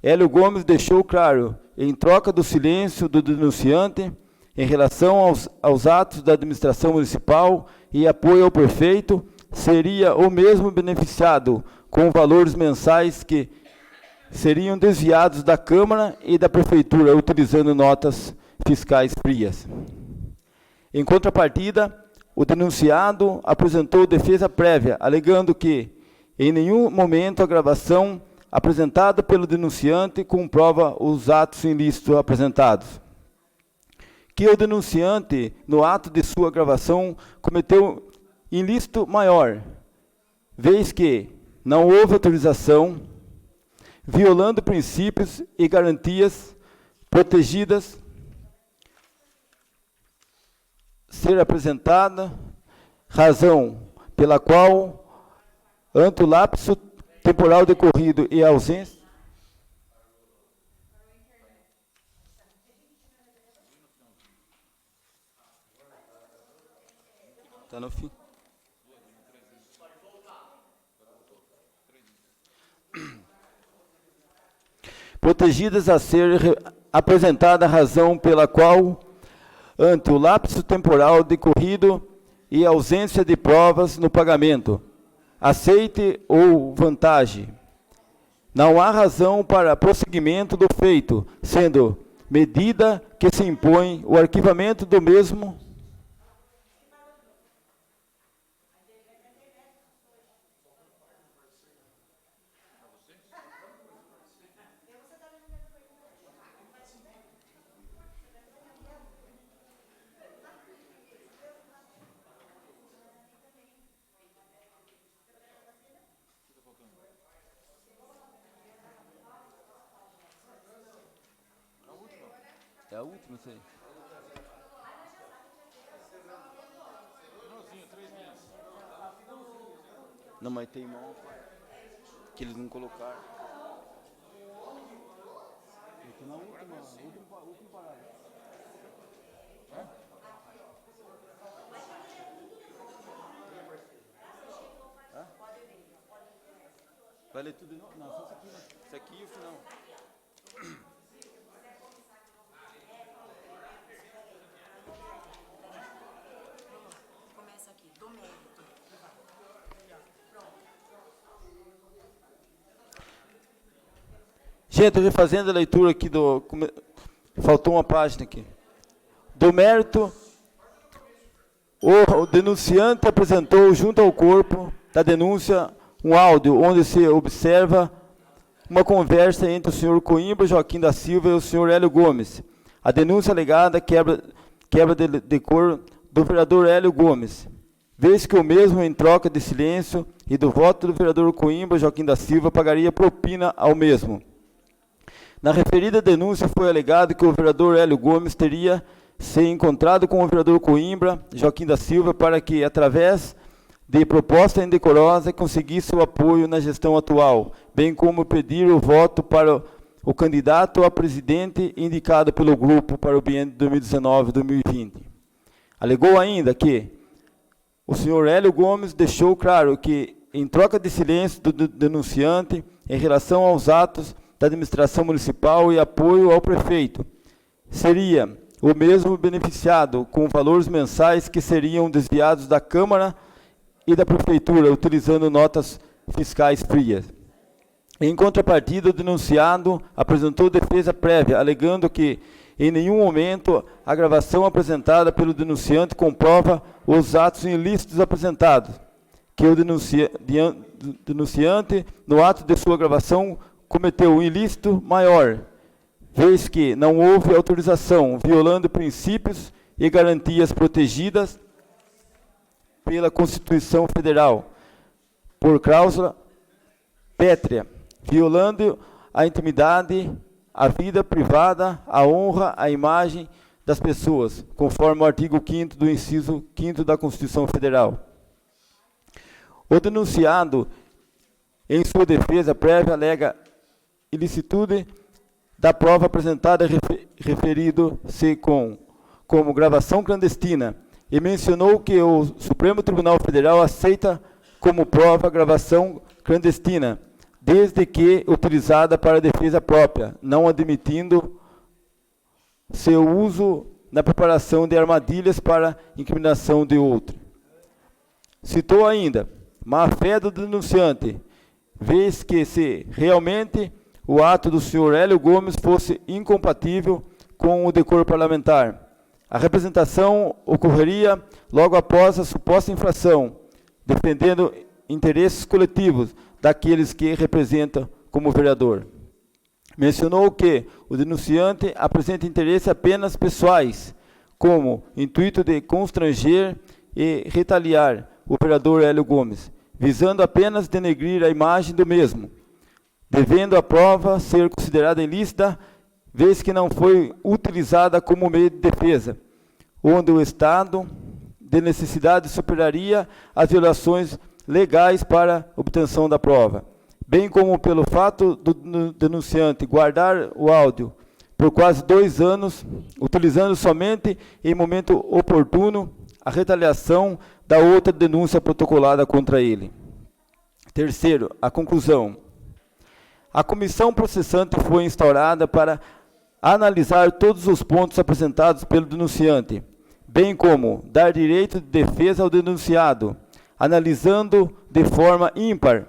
Hélio Gomes deixou claro, em troca do silêncio do denunciante, em relação aos atos da administração municipal e apoio ao prefeito, seria o mesmo beneficiado com valores mensais que seriam desviados da Câmara e da Prefeitura, utilizando notas fiscais frias. Em contrapartida, o denunciado apresentou defesa prévia, alegando que, em nenhum momento, a gravação apresentada pelo denunciante comprova os atos ilícitos apresentados. Que o denunciante, no ato de sua gravação, cometeu ilícito maior, vez que não houve autorização, violando princípios e garantias protegidas ser apresentada razão pela qual, ante o lapso temporal decorrido e a ausência. Está no fim. Protegidas a ser apresentada a razão pela qual, ante o lapso temporal decorrido e ausência de provas no pagamento, aceite ou vantagem, não há razão para prosseguimento do feito, sendo medida que se impõe o arquivamento do mesmo. É a última, isso aí. Não, mas tem mão que eles não colocaram. Aqui na última parada. Vai ler tudo de novo? Não, só isso aqui, né? Isso aqui e o final. Começa aqui, do mérito. Gente, refazendo a leitura aqui do... Faltou uma página aqui. Do mérito, o denunciante apresentou junto ao corpo da denúncia um áudio onde se observa uma conversa entre o senhor Coimbra Joaquim da Silva e o senhor Hélio Gomes. A denúncia alegada quebra de decoro do vereador Hélio Gomes, vez que o mesmo, em troca de silêncio e do voto do vereador Coimbra Joaquim da Silva, pagaria propina ao mesmo. Na referida denúncia foi alegado que o vereador Hélio Gomes teria se encontrado com o vereador Coimbra Joaquim da Silva para que, através de proposta indecorosa, conseguisse o apoio na gestão atual, bem como pedir o voto para o candidato a presidente indicado pelo grupo para o biênio de 2019-2020. Alegou ainda que o senhor Hélio Gomes deixou claro que, em troca de silêncio do denunciante em relação aos atos da administração municipal e apoio ao prefeito, seria o mesmo beneficiado com valores mensais que seriam desviados da Câmara e da Prefeitura, utilizando notas fiscais frias. Em contrapartida, o denunciado apresentou defesa prévia, alegando que, em nenhum momento, a gravação apresentada pelo denunciante comprova os atos ilícitos apresentados, que o denunciante, no ato de sua gravação, cometeu um ilícito maior, vez que não houve autorização, violando princípios e garantias protegidas pela Constituição Federal, por cláusula pétrea, violando a intimidade, a vida privada, a honra, a imagem das pessoas, conforme o artigo 5º do inciso 5º da Constituição Federal. O denunciado, em sua defesa prévia, alega ilicitude da prova apresentada referido-se como gravação clandestina, e mencionou que o Supremo Tribunal Federal aceita como prova a gravação clandestina, desde que utilizada para defesa própria, não admitindo seu uso na preparação de armadilhas para incriminação de outro. Citou ainda má-fé do denunciante, vez que se realmente o ato do senhor Hélio Gomes fosse incompatível com o decoro parlamentar, a representação ocorreria logo após a suposta infração, defendendo interesses coletivos daqueles que representa como vereador. Mencionou que o denunciante apresenta interesses apenas pessoais, como intuito de constranger e retaliar o vereador Hélio Gomes, visando apenas denegrir a imagem do mesmo, devendo a prova ser considerada ilícita, vez que não foi utilizada como meio de defesa, onde o Estado de necessidade superaria as violações legais para obtenção da prova, bem como pelo fato do denunciante guardar o áudio por quase 2 anos, utilizando somente em momento oportuno a retaliação da outra denúncia protocolada contra ele. Terceiro, a conclusão. A comissão processante foi instaurada para analisar todos os pontos apresentados pelo denunciante, bem como dar direito de defesa ao denunciado, analisando de forma ímpar.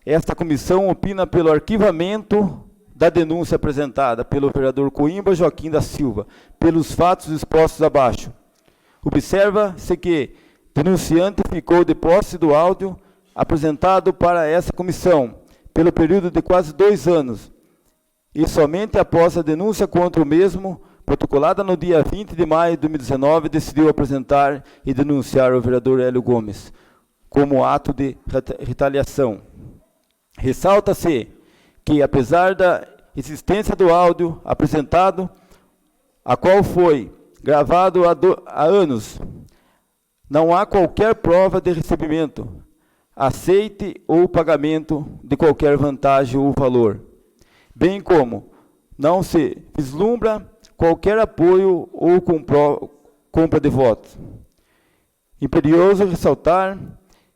Esta comissão opina pelo arquivamento da denúncia apresentada pelo vereador Coimbra Joaquim da Silva, pelos fatos expostos abaixo. Observa-se que o denunciante ficou de posse do áudio apresentado para essa comissão pelo período de quase 2 anos, e somente após a denúncia contra o mesmo, protocolada no dia 20 de maio de 2019, decidiu apresentar e denunciar o vereador Hélio Gomes como ato de retaliação. Ressalta-se que, apesar da existência do áudio apresentado, a qual foi gravado há anos, não há qualquer prova de recebimento, aceite ou pagamento de qualquer vantagem ou valor, bem como não se vislumbra qualquer apoio ou compra de votos. Imperioso ressaltar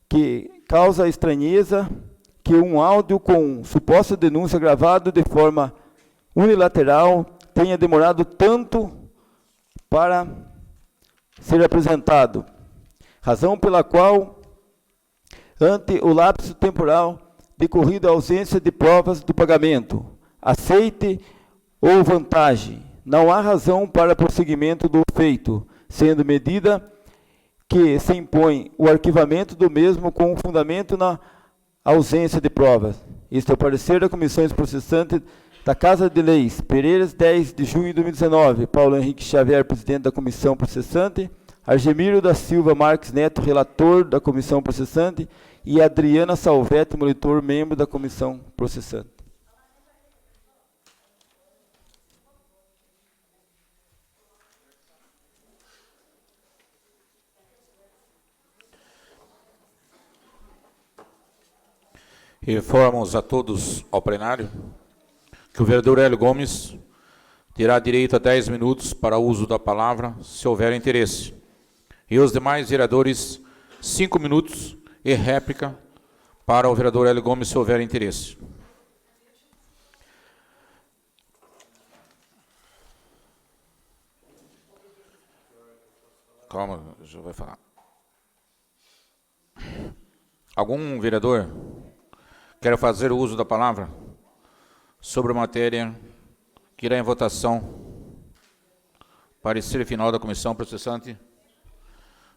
que causa estranheza que um áudio com suposta denúncia gravado de forma unilateral tenha demorado tanto para ser apresentado, razão pela qual, ante o lapso temporal decorrido a ausência de provas do pagamento, aceite ou vantagem, não há razão para prosseguimento do feito, sendo medida que se impõe o arquivamento do mesmo com fundamento na ausência de provas. Este é o parecer da Comissão Processante da Casa de Leis, Pereiras, 10 de junho de 2019. Paulo Henrique Xavier, presidente da Comissão Processante, Argemiro da Silva Marques Neto, relator da Comissão Processante, e Adriana Salvetti, monitor, membro da Comissão Processante. Informamos a todos ao plenário que o vereador Hélio Gomes terá direito a 10 minutos para o uso da palavra, se houver interesse. E os demais vereadores, 5 minutos e réplica para o vereador Hélio Gomes, se houver interesse. Calma, já vai falar. Algum vereador quer fazer o uso da palavra sobre a matéria que irá em votação? Parecer final da Comissão Processante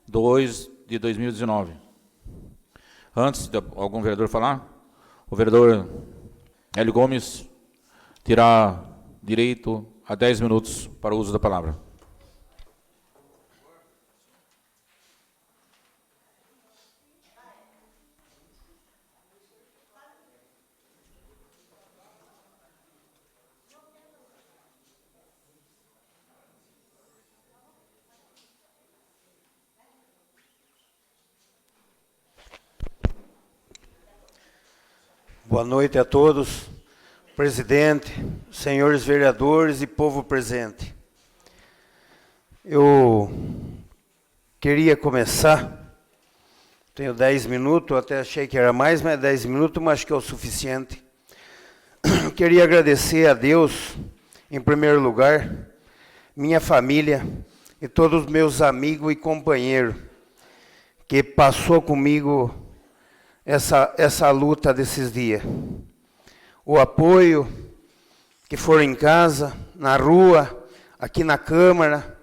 2 de 2019. Antes de algum vereador falar, o vereador Hélio Gomes terá direito a 10 minutos para o uso da palavra. Boa noite a todos, presidente, senhores vereadores e povo presente. Eu queria começar, tenho 10 minutos, até achei que era mais, mas 10 minutos, mas acho que é o suficiente. Queria agradecer a Deus, em primeiro lugar, minha família e todos os meus amigos e companheiros que passou comigo essa luta desses dias. O apoio que foram em casa, na rua, aqui na Câmara,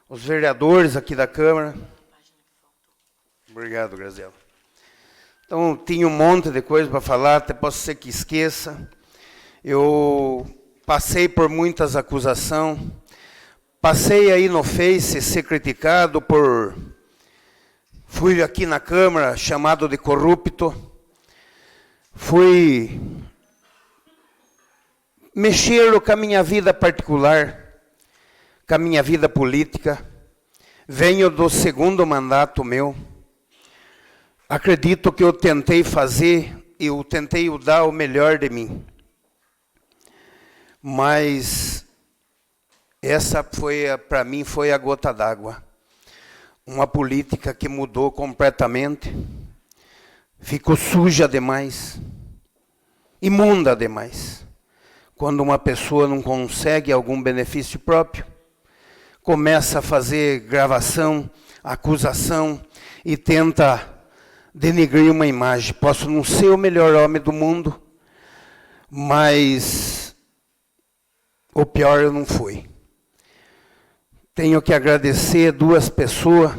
os vereadores aqui da Câmara. Obrigado, Graziela. Então, tinha um monte de coisa para falar, até posso ser que esqueça. Eu passei por muitas acusações, passei aí no Face ser criticado por... Fui aqui na Câmara chamado de corrupto, fui mexer com a minha vida particular, com a minha vida política, venho do segundo mandato meu. Acredito que eu tentei fazer, eu tentei dar o melhor de mim. Mas essa para mim, foi a gota d'água. Uma política que mudou completamente, ficou suja demais, imunda demais. Quando uma pessoa não consegue algum benefício próprio, começa a fazer gravação, acusação e tenta denegrir uma imagem. Posso não ser o melhor homem do mundo, mas o pior eu não fui. Tenho que agradecer duas pessoas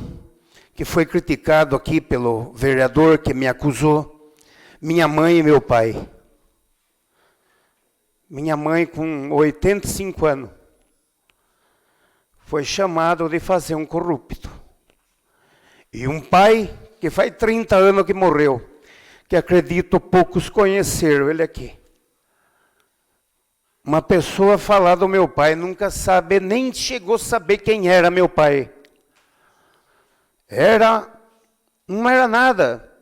que foi criticado aqui pelo vereador que me acusou. Minha mãe e meu pai. Minha mãe, com 85 anos, foi chamado de fazer um corrupto. E um pai que faz 30 anos que morreu, que acredito poucos conheceram ele aqui. Uma pessoa falar do meu pai, nunca sabe, nem chegou a saber quem era meu pai. Não era nada.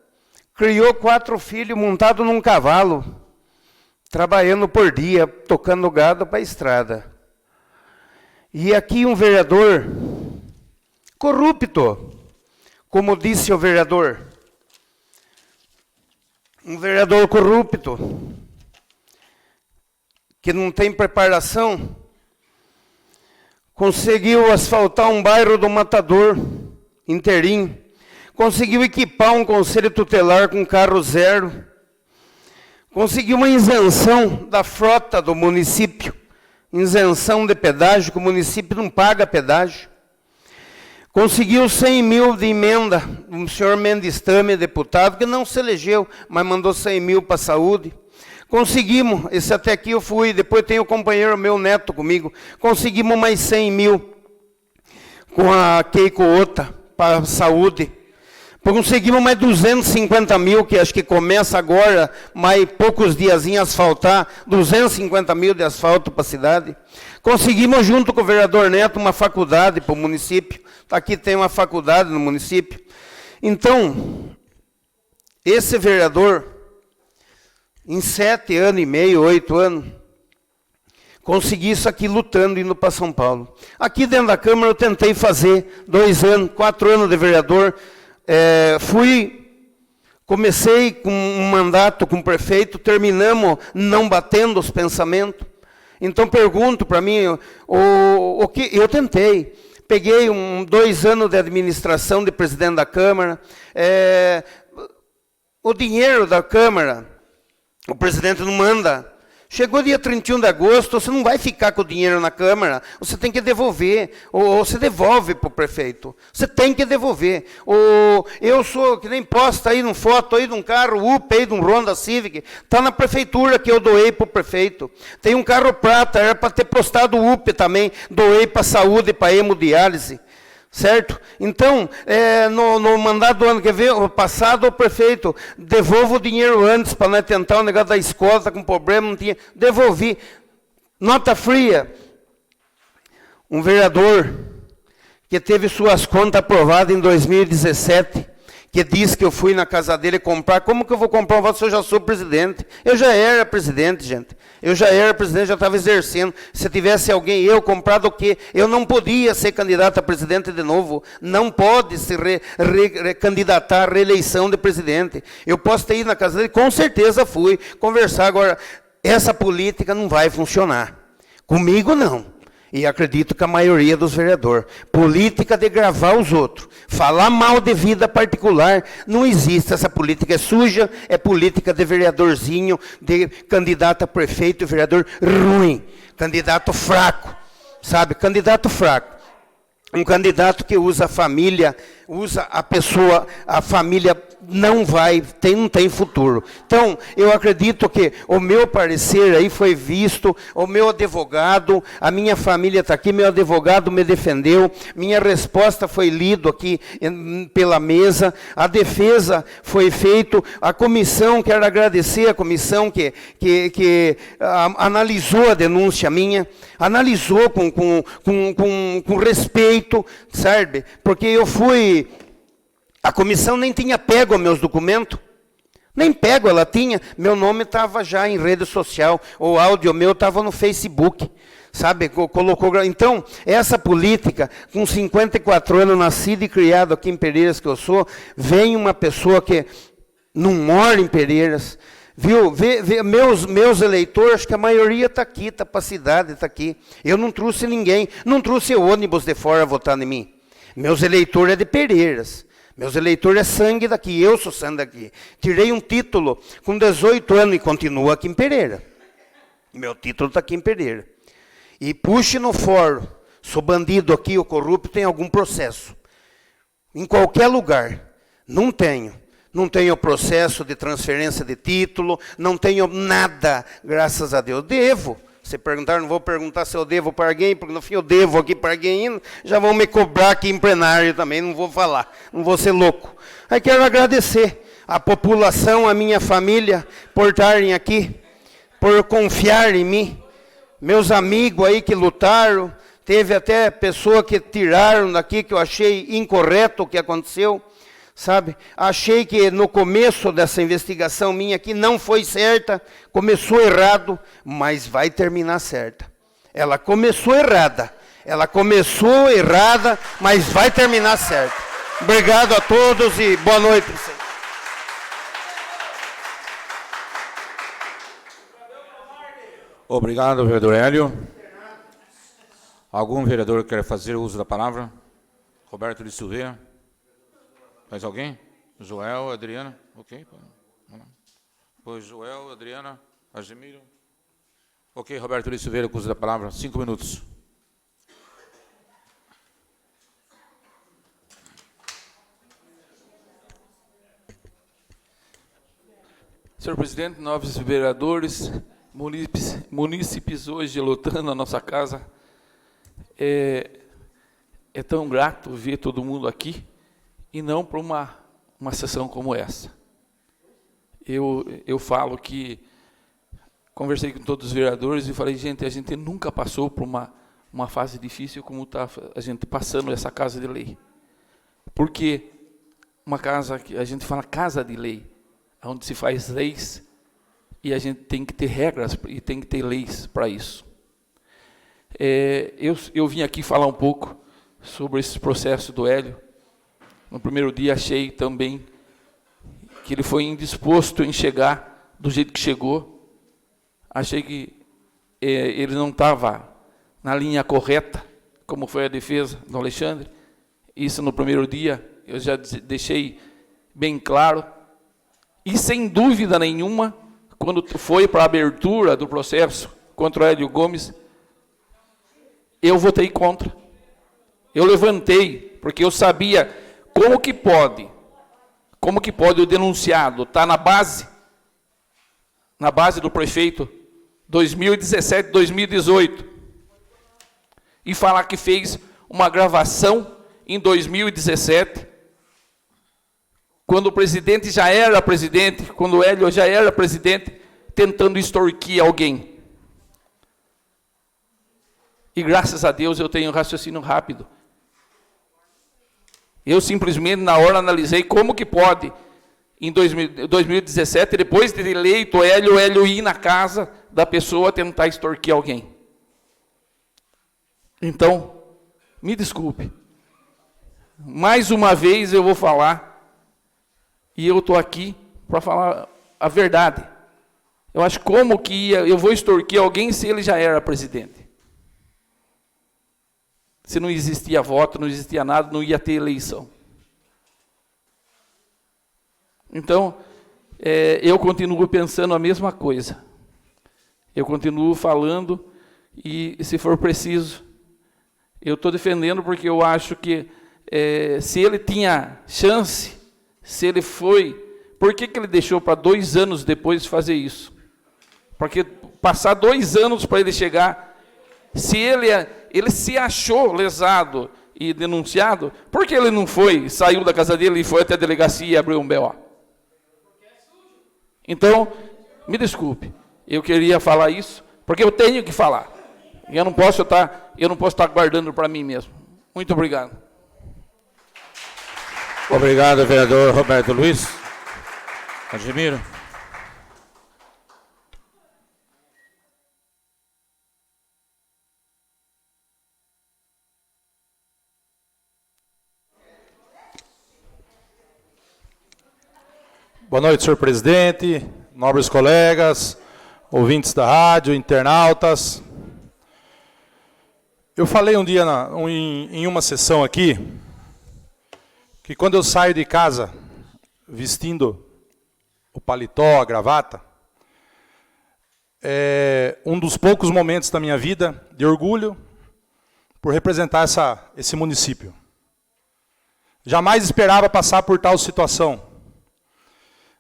Criou 4 filhos montados num cavalo, trabalhando por dia, tocando gado para a estrada. E aqui um vereador corrupto, como disse o vereador. Um vereador corrupto, que não tem preparação, conseguiu asfaltar um bairro do Matador inteirinho, conseguiu equipar um conselho tutelar com carro zero, conseguiu uma isenção da frota do município, isenção de pedágio, que o município não paga pedágio, conseguiu 100 mil de emenda, o senhor Mendes Tame, deputado, que não se elegeu, mas mandou 100 mil para a saúde. Conseguimos, esse até aqui eu fui, depois tem o companheiro meu neto comigo, conseguimos mais 100 mil com a Keiko Ota para a saúde. Conseguimos mais 250 mil, que acho que começa agora, mais poucos dias em asfaltar, 250 mil de asfalto para a cidade. Conseguimos, junto com o vereador Neto, uma faculdade para o município. Aqui tem uma faculdade no município. Então, esse vereador, em 7 anos e meio, 8 anos, consegui isso aqui lutando, indo para São Paulo. Aqui dentro da Câmara eu tentei fazer 2 anos, 4 anos de vereador. Comecei com um mandato com o prefeito, terminamos não batendo os pensamentos. Então pergunto para mim, o que eu tentei. Peguei 2 anos de administração de presidente da Câmara. O dinheiro da Câmara, o presidente não manda. Chegou dia 31 de agosto, você não vai ficar com o dinheiro na Câmara, você tem que devolver, ou você devolve para o prefeito. Você tem que devolver. Eu sou, que nem posta aí numa foto aí de um carro UP, aí de um Honda Civic, está na prefeitura que eu doei para o prefeito. Tem um carro prata, era para ter postado o UP também, doei para a saúde, para a hemodiálise. Certo? Então, no mandato do ano que vem, o passado, o prefeito, devolva o dinheiro antes, para não tentar o negócio da escola, está com problema, não tinha, devolvi. Nota fria, um vereador que teve suas contas aprovadas em 2017, que disse que eu fui na casa dele comprar. Como que eu vou comprar um voto se eu já sou presidente? Eu já era presidente, gente. Eu já era presidente, já estava exercendo. Se tivesse alguém, eu comprado o quê? Eu não podia ser candidato a presidente de novo. Não pode se candidatar à reeleição de presidente. Eu posso ter ido na casa dele, com certeza fui conversar. Agora, essa política não vai funcionar. Comigo, não. E acredito que a maioria dos vereadores. Política de gravar os outros. Falar mal de vida particular. Não existe. Essa política é suja. É política de vereadorzinho, de candidato a prefeito, vereador ruim. Candidato fraco. Sabe? Candidato fraco. Um candidato que usa a família, usa a pessoa, a família não tem futuro. Então, eu acredito que o meu parecer aí foi visto, o meu advogado, a minha família está aqui, meu advogado me defendeu, minha resposta foi lida aqui pela mesa, a defesa foi feita, a comissão, quero agradecer a comissão que analisou a denúncia minha, analisou com respeito, sabe? Porque eu fui... A comissão nem tinha pego meus documentos, nem pego, ela tinha, meu nome estava já em rede social, o áudio meu estava no Facebook, sabe, colocou, então, essa política, com 54 anos, nascido e criado aqui em Pereiras, que eu sou, vem uma pessoa que não mora em Pereiras, viu, meus eleitores, acho que a maioria está aqui, está para a cidade, está aqui, eu não trouxe ninguém, não trouxe ônibus de fora votar em mim, meus eleitores é de Pereiras, meus eleitores é sangue daqui, eu sou sangue daqui. Tirei um título com 18 anos e continuo aqui em Pereira. Meu título está aqui em Pereira. E puxe no fórum, sou bandido aqui, ou corrupto, tem algum processo. Em qualquer lugar, não tenho. Não tenho processo de transferência de título, não tenho nada, graças a Deus. Devo. Se perguntar, não vou perguntar se eu devo para alguém, porque no fim eu devo aqui para alguém, já vão me cobrar aqui em plenário também, não vou falar, não vou ser louco. Aí quero agradecer a população, a minha família, por estarem aqui, por confiar em mim. Meus amigos aí que lutaram, teve até pessoa que tiraram daqui, que eu achei incorreto o que aconteceu. Sabe, achei que no começo dessa investigação minha aqui não foi certa, começou errado, mas vai terminar certa. Ela começou errada, mas vai terminar certa. Obrigado a todos e boa noite para vocês. Obrigado, vereador Hélio. Algum vereador quer fazer uso da palavra? Roberto de Silveira. Mais alguém? Joel, Adriana? Ok, vamos lá. Pois Joel, Adriana, Argemiro. Ok, Roberto Luiz Silveira, com uso da palavra, 5 minutos. Senhor presidente, nobres vereadores, munícipes hoje lutando na nossa casa, é tão grato ver todo mundo aqui, e não para uma sessão como essa. Eu falo que, conversei com todos os vereadores e falei, gente, a gente nunca passou por uma fase difícil como está a gente passando essa casa de lei. Porque uma casa, que a gente fala casa de lei, onde se faz leis, e a gente tem que ter regras e tem que ter leis para isso. Eu vim aqui falar um pouco sobre esse processo do Hélio. No primeiro dia achei também que ele foi indisposto em chegar do jeito que chegou. Achei que ele não estava na linha correta, como foi a defesa do Alexandre. Isso no primeiro dia eu já deixei bem claro. E sem dúvida nenhuma, quando foi para a abertura do processo contra o Hélio Gomes, eu votei contra. Eu levantei, porque eu sabia como que pode o denunciado estar na base do prefeito 2017, 2018, e falar que fez uma gravação em 2017, quando o presidente já era presidente, quando o Hélio já era presidente, tentando extorquir alguém. E graças a Deus eu tenho um raciocínio rápido. Eu simplesmente, na hora, analisei como que pode, em 2017, depois de ter eleito o Hélio ir na casa da pessoa tentar extorquir alguém. Então, me desculpe. Mais uma vez eu vou falar, e eu estou aqui para falar a verdade. Eu acho como que eu vou extorquir alguém se ele já era presidente. Se não existia voto, não existia nada, não ia ter eleição. Então, eu continuo pensando a mesma coisa. Eu continuo falando e, se for preciso, eu estou defendendo porque eu acho que se ele tinha chance, Se ele foi, por que ele deixou para 2 anos depois fazer isso? Porque passar 2 anos para ele chegar, se ele se achou lesado e denunciado, por que ele não foi, saiu da casa dele e foi até a delegacia e abriu um BO? Então, me desculpe, eu queria falar isso, porque eu tenho que falar. E eu não posso estar guardando para mim mesmo. Muito obrigado. Obrigado, vereador Roberto Luiz. Admiro. Boa noite, senhor presidente, nobres colegas, ouvintes da rádio, internautas. Eu falei um dia em uma sessão aqui, que quando eu saio de casa vestindo o paletó, a gravata, é um dos poucos momentos da minha vida de orgulho por representar esse município. Jamais esperava passar por tal situação.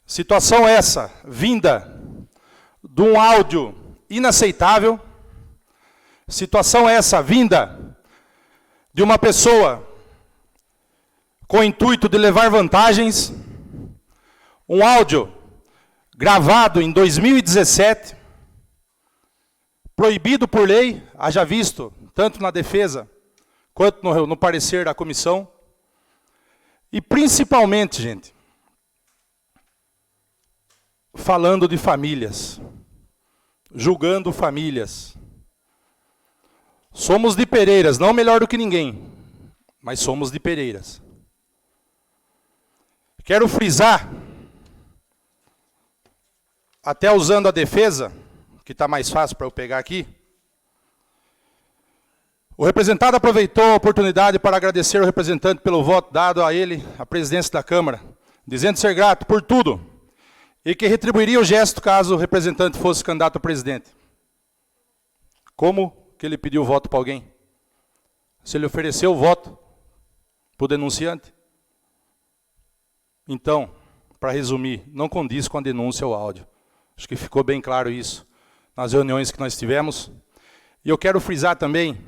Situação essa, vinda de um áudio inaceitável, situação essa, vinda de uma pessoa com o intuito de levar vantagens, um áudio gravado em 2017, proibido por lei, haja visto, tanto na defesa quanto no parecer da comissão, e principalmente, gente, falando de famílias, julgando famílias. Somos de Pereiras, não melhor do que ninguém, mas somos de Pereiras. Quero frisar, até usando a defesa, que está mais fácil para eu pegar aqui, o representado aproveitou a oportunidade para agradecer ao representante pelo voto dado a ele, a presidência da Câmara, dizendo ser grato por tudo, e que retribuiria o gesto caso o representante fosse candidato a presidente. Como que ele pediu voto para alguém? Se ele ofereceu o voto para o denunciante? Então, para resumir, não condiz com a denúncia ou áudio. Acho que ficou bem claro isso nas reuniões que nós tivemos. E eu quero frisar também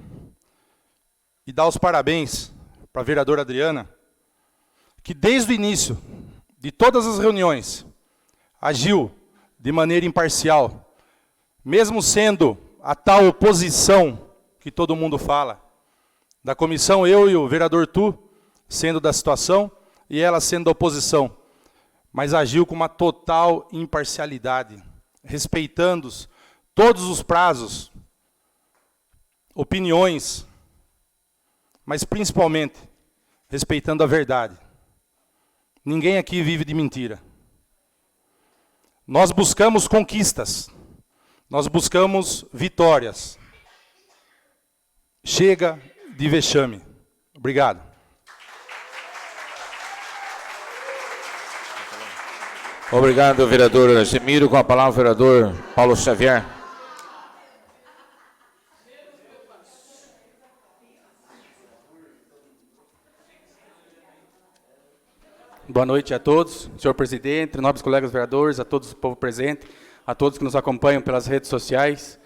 e dar os parabéns para a vereadora Adriana, que desde o início de todas as reuniões agiu de maneira imparcial, mesmo sendo a tal oposição que todo mundo fala. Da comissão, eu e o vereador Tu, sendo da situação, e ela sendo da oposição. Mas agiu com uma total imparcialidade, respeitando todos os prazos, opiniões, mas principalmente respeitando a verdade. Ninguém aqui vive de mentira. Nós buscamos conquistas, nós buscamos vitórias. Chega de vexame. Obrigado. Obrigado, vereador Gemiro. Com a palavra, o vereador Paulo Xavier. Boa noite a todos, senhor presidente, nobres colegas vereadores, a todos o povo presente, a todos que nos acompanham pelas redes sociais.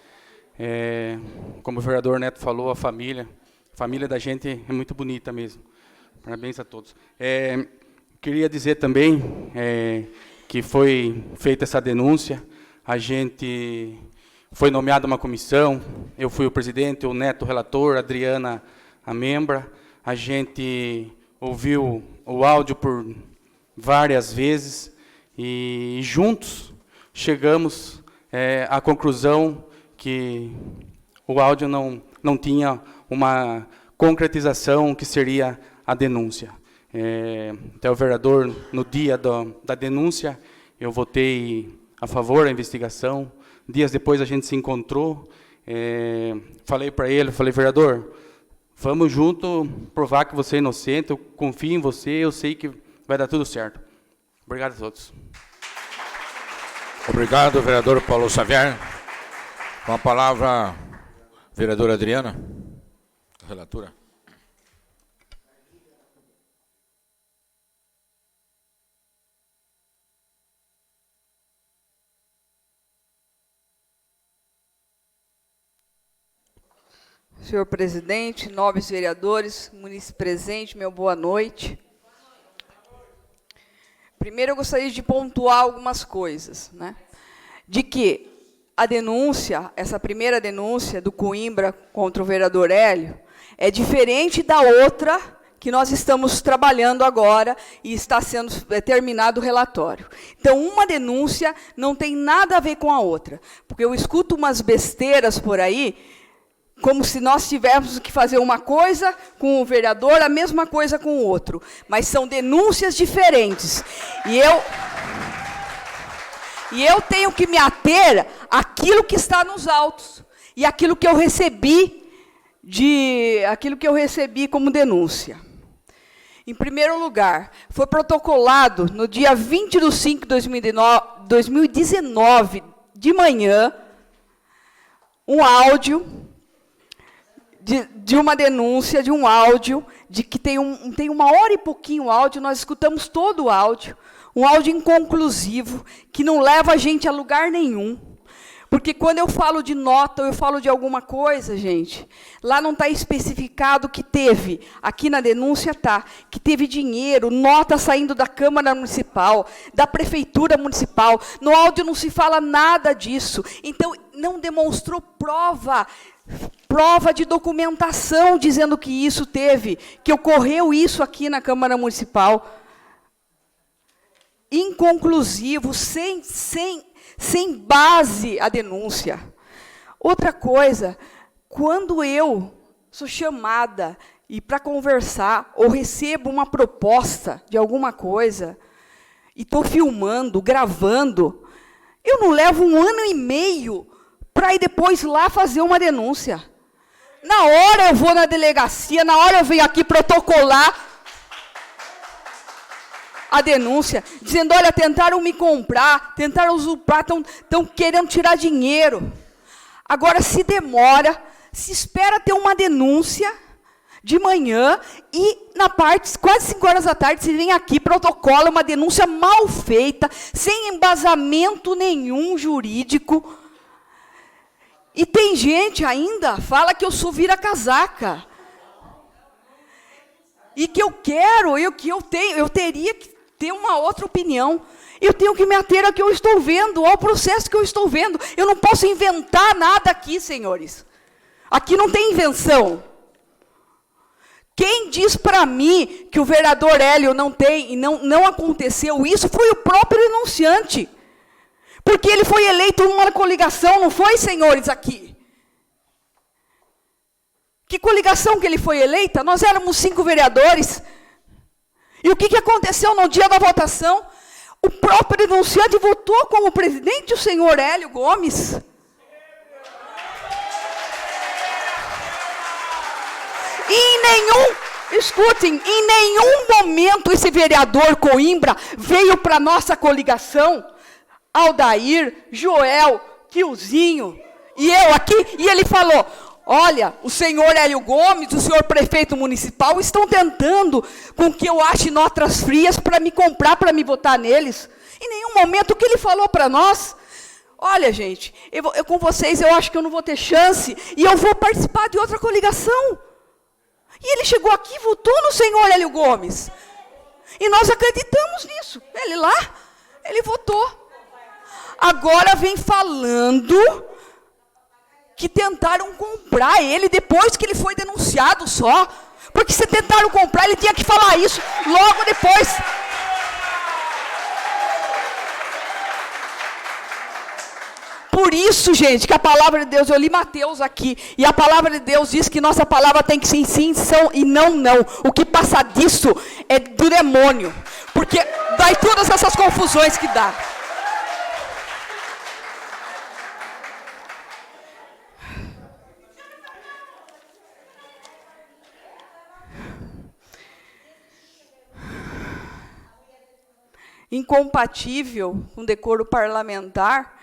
Como o vereador Neto falou, a família da gente é muito bonita mesmo. Parabéns a todos. Queria dizer também que foi feita essa denúncia, a gente foi nomeada uma comissão, eu fui o presidente, o Neto o relator, a Adriana a membra, a gente ouviu o áudio por várias vezes e juntos chegamos à conclusão que o áudio não tinha uma concretização que seria a denúncia. Até o vereador, no dia da denúncia, eu votei a favor da investigação. Dias depois a gente se encontrou, falei para ele, vereador, vamos junto provar que você é inocente, eu confio em você, eu sei que vai dar tudo certo. Obrigado a todos. Obrigado, vereador Paulo Xavier. Com a palavra, vereadora Adriana, relatora. senhor presidente, nobres vereadores, munícipe presente, meu boa noite. Primeiro, eu gostaria de pontuar algumas coisas, né? De que a denúncia, essa primeira denúncia do Coimbra contra o vereador Hélio, é diferente da outra que nós estamos trabalhando agora e está sendo terminado o relatório. Então, uma denúncia não tem nada a ver com a outra, porque eu escuto umas besteiras por aí, como se nós tivéssemos que fazer uma coisa com o vereador, a mesma coisa com o outro. Mas são denúncias diferentes. E eu tenho que me ater àquilo que está nos autos e àquilo que eu recebi como denúncia. Em primeiro lugar, foi protocolado no dia 20 de 5 de 2019, de manhã, um áudio de uma denúncia, de um áudio, de que tem 1h e pouquinho o áudio, nós escutamos todo o áudio, um áudio inconclusivo, que não leva a gente a lugar nenhum. Porque quando eu falo de nota, ou eu falo de alguma coisa, gente, lá não está especificado que teve, aqui na denúncia está, que teve dinheiro, nota saindo da Câmara Municipal, da Prefeitura Municipal, no áudio não se fala nada disso. Então, não demonstrou prova de documentação dizendo que isso teve, que ocorreu isso aqui na Câmara Municipal. Inconclusivo, sem base a denúncia. Outra coisa, quando eu sou chamada e para conversar, ou recebo uma proposta de alguma coisa, e estou filmando, gravando, eu não levo 1 ano e meio para ir depois lá fazer uma denúncia. Na hora eu vou na delegacia, na hora eu venho aqui protocolar a denúncia, dizendo, olha, tentaram me comprar, tentaram usurpar, estão querendo tirar dinheiro. Agora, se demora, se espera ter uma denúncia de manhã e, na parte, quase 5 horas da tarde, se vem aqui, protocola uma denúncia mal feita, sem embasamento nenhum jurídico. E tem gente ainda, fala que eu sou vira-casaca. E que eu quero, eu teria que ter uma outra opinião. Eu tenho que me ater ao que eu estou vendo, ao processo que eu estou vendo. Eu não posso inventar nada aqui, senhores. Aqui não tem invenção. Quem diz para mim que o vereador Hélio não tem, e não aconteceu isso, foi o próprio denunciante. Porque ele foi eleito numa coligação, não foi, senhores, aqui? Que coligação que ele foi eleita? Nós éramos 5 vereadores. E o que aconteceu no dia da votação? O próprio denunciante votou como presidente o senhor Hélio Gomes. E em nenhum momento esse vereador Coimbra veio para a nossa coligação, Aldair, Joel, Quilzinho, e eu aqui, e ele falou, olha, o senhor Hélio Gomes, o senhor prefeito municipal, estão tentando com que eu ache notas frias para me comprar, para me votar neles. Em nenhum momento o que ele falou para nós, olha, gente, eu com vocês eu acho que eu não vou ter chance, e eu vou participar de outra coligação. E ele chegou aqui e votou no senhor Hélio Gomes. E nós acreditamos nisso. Ele lá, ele votou. Agora vem falando que tentaram comprar ele depois que ele foi denunciado só. Porque se tentaram comprar, ele tinha que falar isso logo depois. Por isso, gente, que a palavra de Deus, eu li Mateus aqui, e a palavra de Deus diz que nossa palavra tem que ser sim, e não. O que passa disso é do demônio. Porque dá todas essas confusões que dá. Incompatível com decoro parlamentar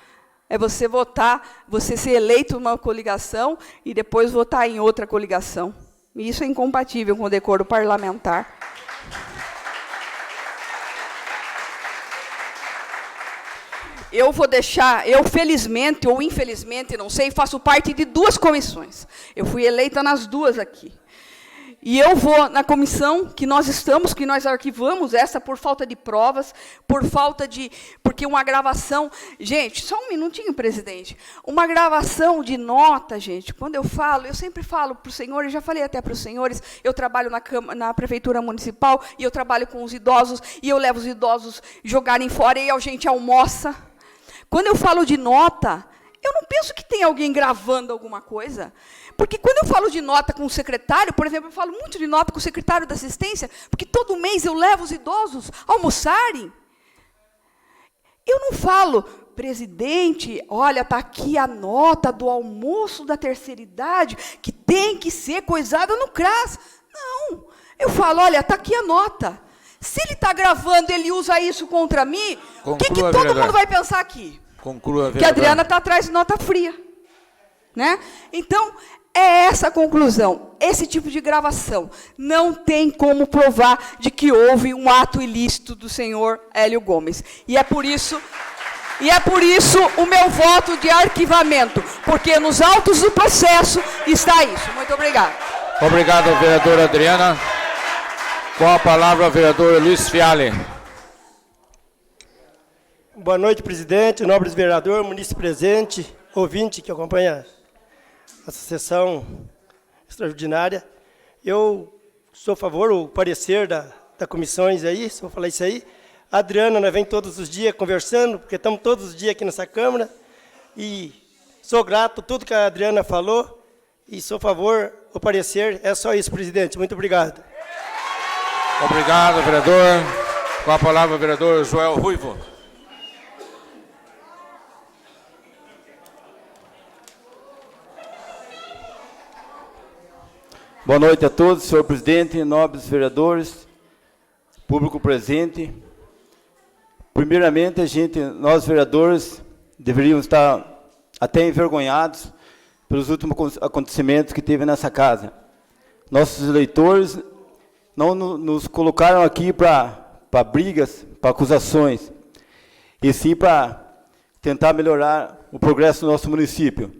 é você votar, você ser eleito numa coligação e depois votar em outra coligação. E isso é incompatível com o decoro parlamentar. eu vou deixar, eu felizmente ou infelizmente, não sei, faço parte de 2 comissões. Eu fui eleita nas 2 aqui. E eu vou na comissão que nós estamos, que nós arquivamos essa por falta de provas, por falta de... Porque uma gravação... Gente, só um minutinho, presidente. Uma gravação de nota, gente, quando eu falo, eu sempre falo para os senhores, já falei até para os senhores, eu trabalho na Prefeitura Municipal, e eu trabalho com os idosos, e eu levo os idosos jogarem fora, e a gente almoça. Quando eu falo de nota, eu não penso que tem alguém gravando alguma coisa. Porque quando eu falo de nota com o secretário, por exemplo, eu falo muito de nota com o secretário da assistência, porque todo mês eu levo os idosos a almoçarem. Eu não falo, presidente, olha, está aqui a nota do almoço da terceira idade, que tem que ser coisada no CRAS. Não, eu falo, olha, está aqui a nota. Se ele está gravando, ele usa isso contra mim, o que todo mundo vai pensar aqui? Conclua, vereador. Que a Adriana está atrás de nota fria. Né? Então, é essa a conclusão. Esse tipo de gravação não tem como provar de que houve um ato ilícito do senhor Hélio Gomes. E é por isso o meu voto de arquivamento, porque nos autos do processo está isso. Muito obrigada. Obrigado, vereadora Adriana. Com a palavra, o vereador Luiz Fiale. Boa noite, presidente, nobres vereador, munícipe presente, ouvinte que acompanha essa sessão extraordinária. Eu sou a favor, o parecer da comissões aí, se eu falar isso aí. A Adriana, nós vem todos os dias conversando, porque estamos todos os dias aqui nessa Câmara, e sou grato por tudo que a Adriana falou, e sou a favor, o parecer, é só isso, presidente. Muito obrigado. Obrigado, vereador. Com a palavra, o vereador Joel Ruivo. Boa noite a todos, senhor presidente, nobres vereadores, público presente. Primeiramente, nós vereadores deveríamos estar até envergonhados pelos últimos acontecimentos que teve nessa casa. Nossos eleitores não nos colocaram aqui para brigas, para acusações, e sim para tentar melhorar o progresso do nosso município.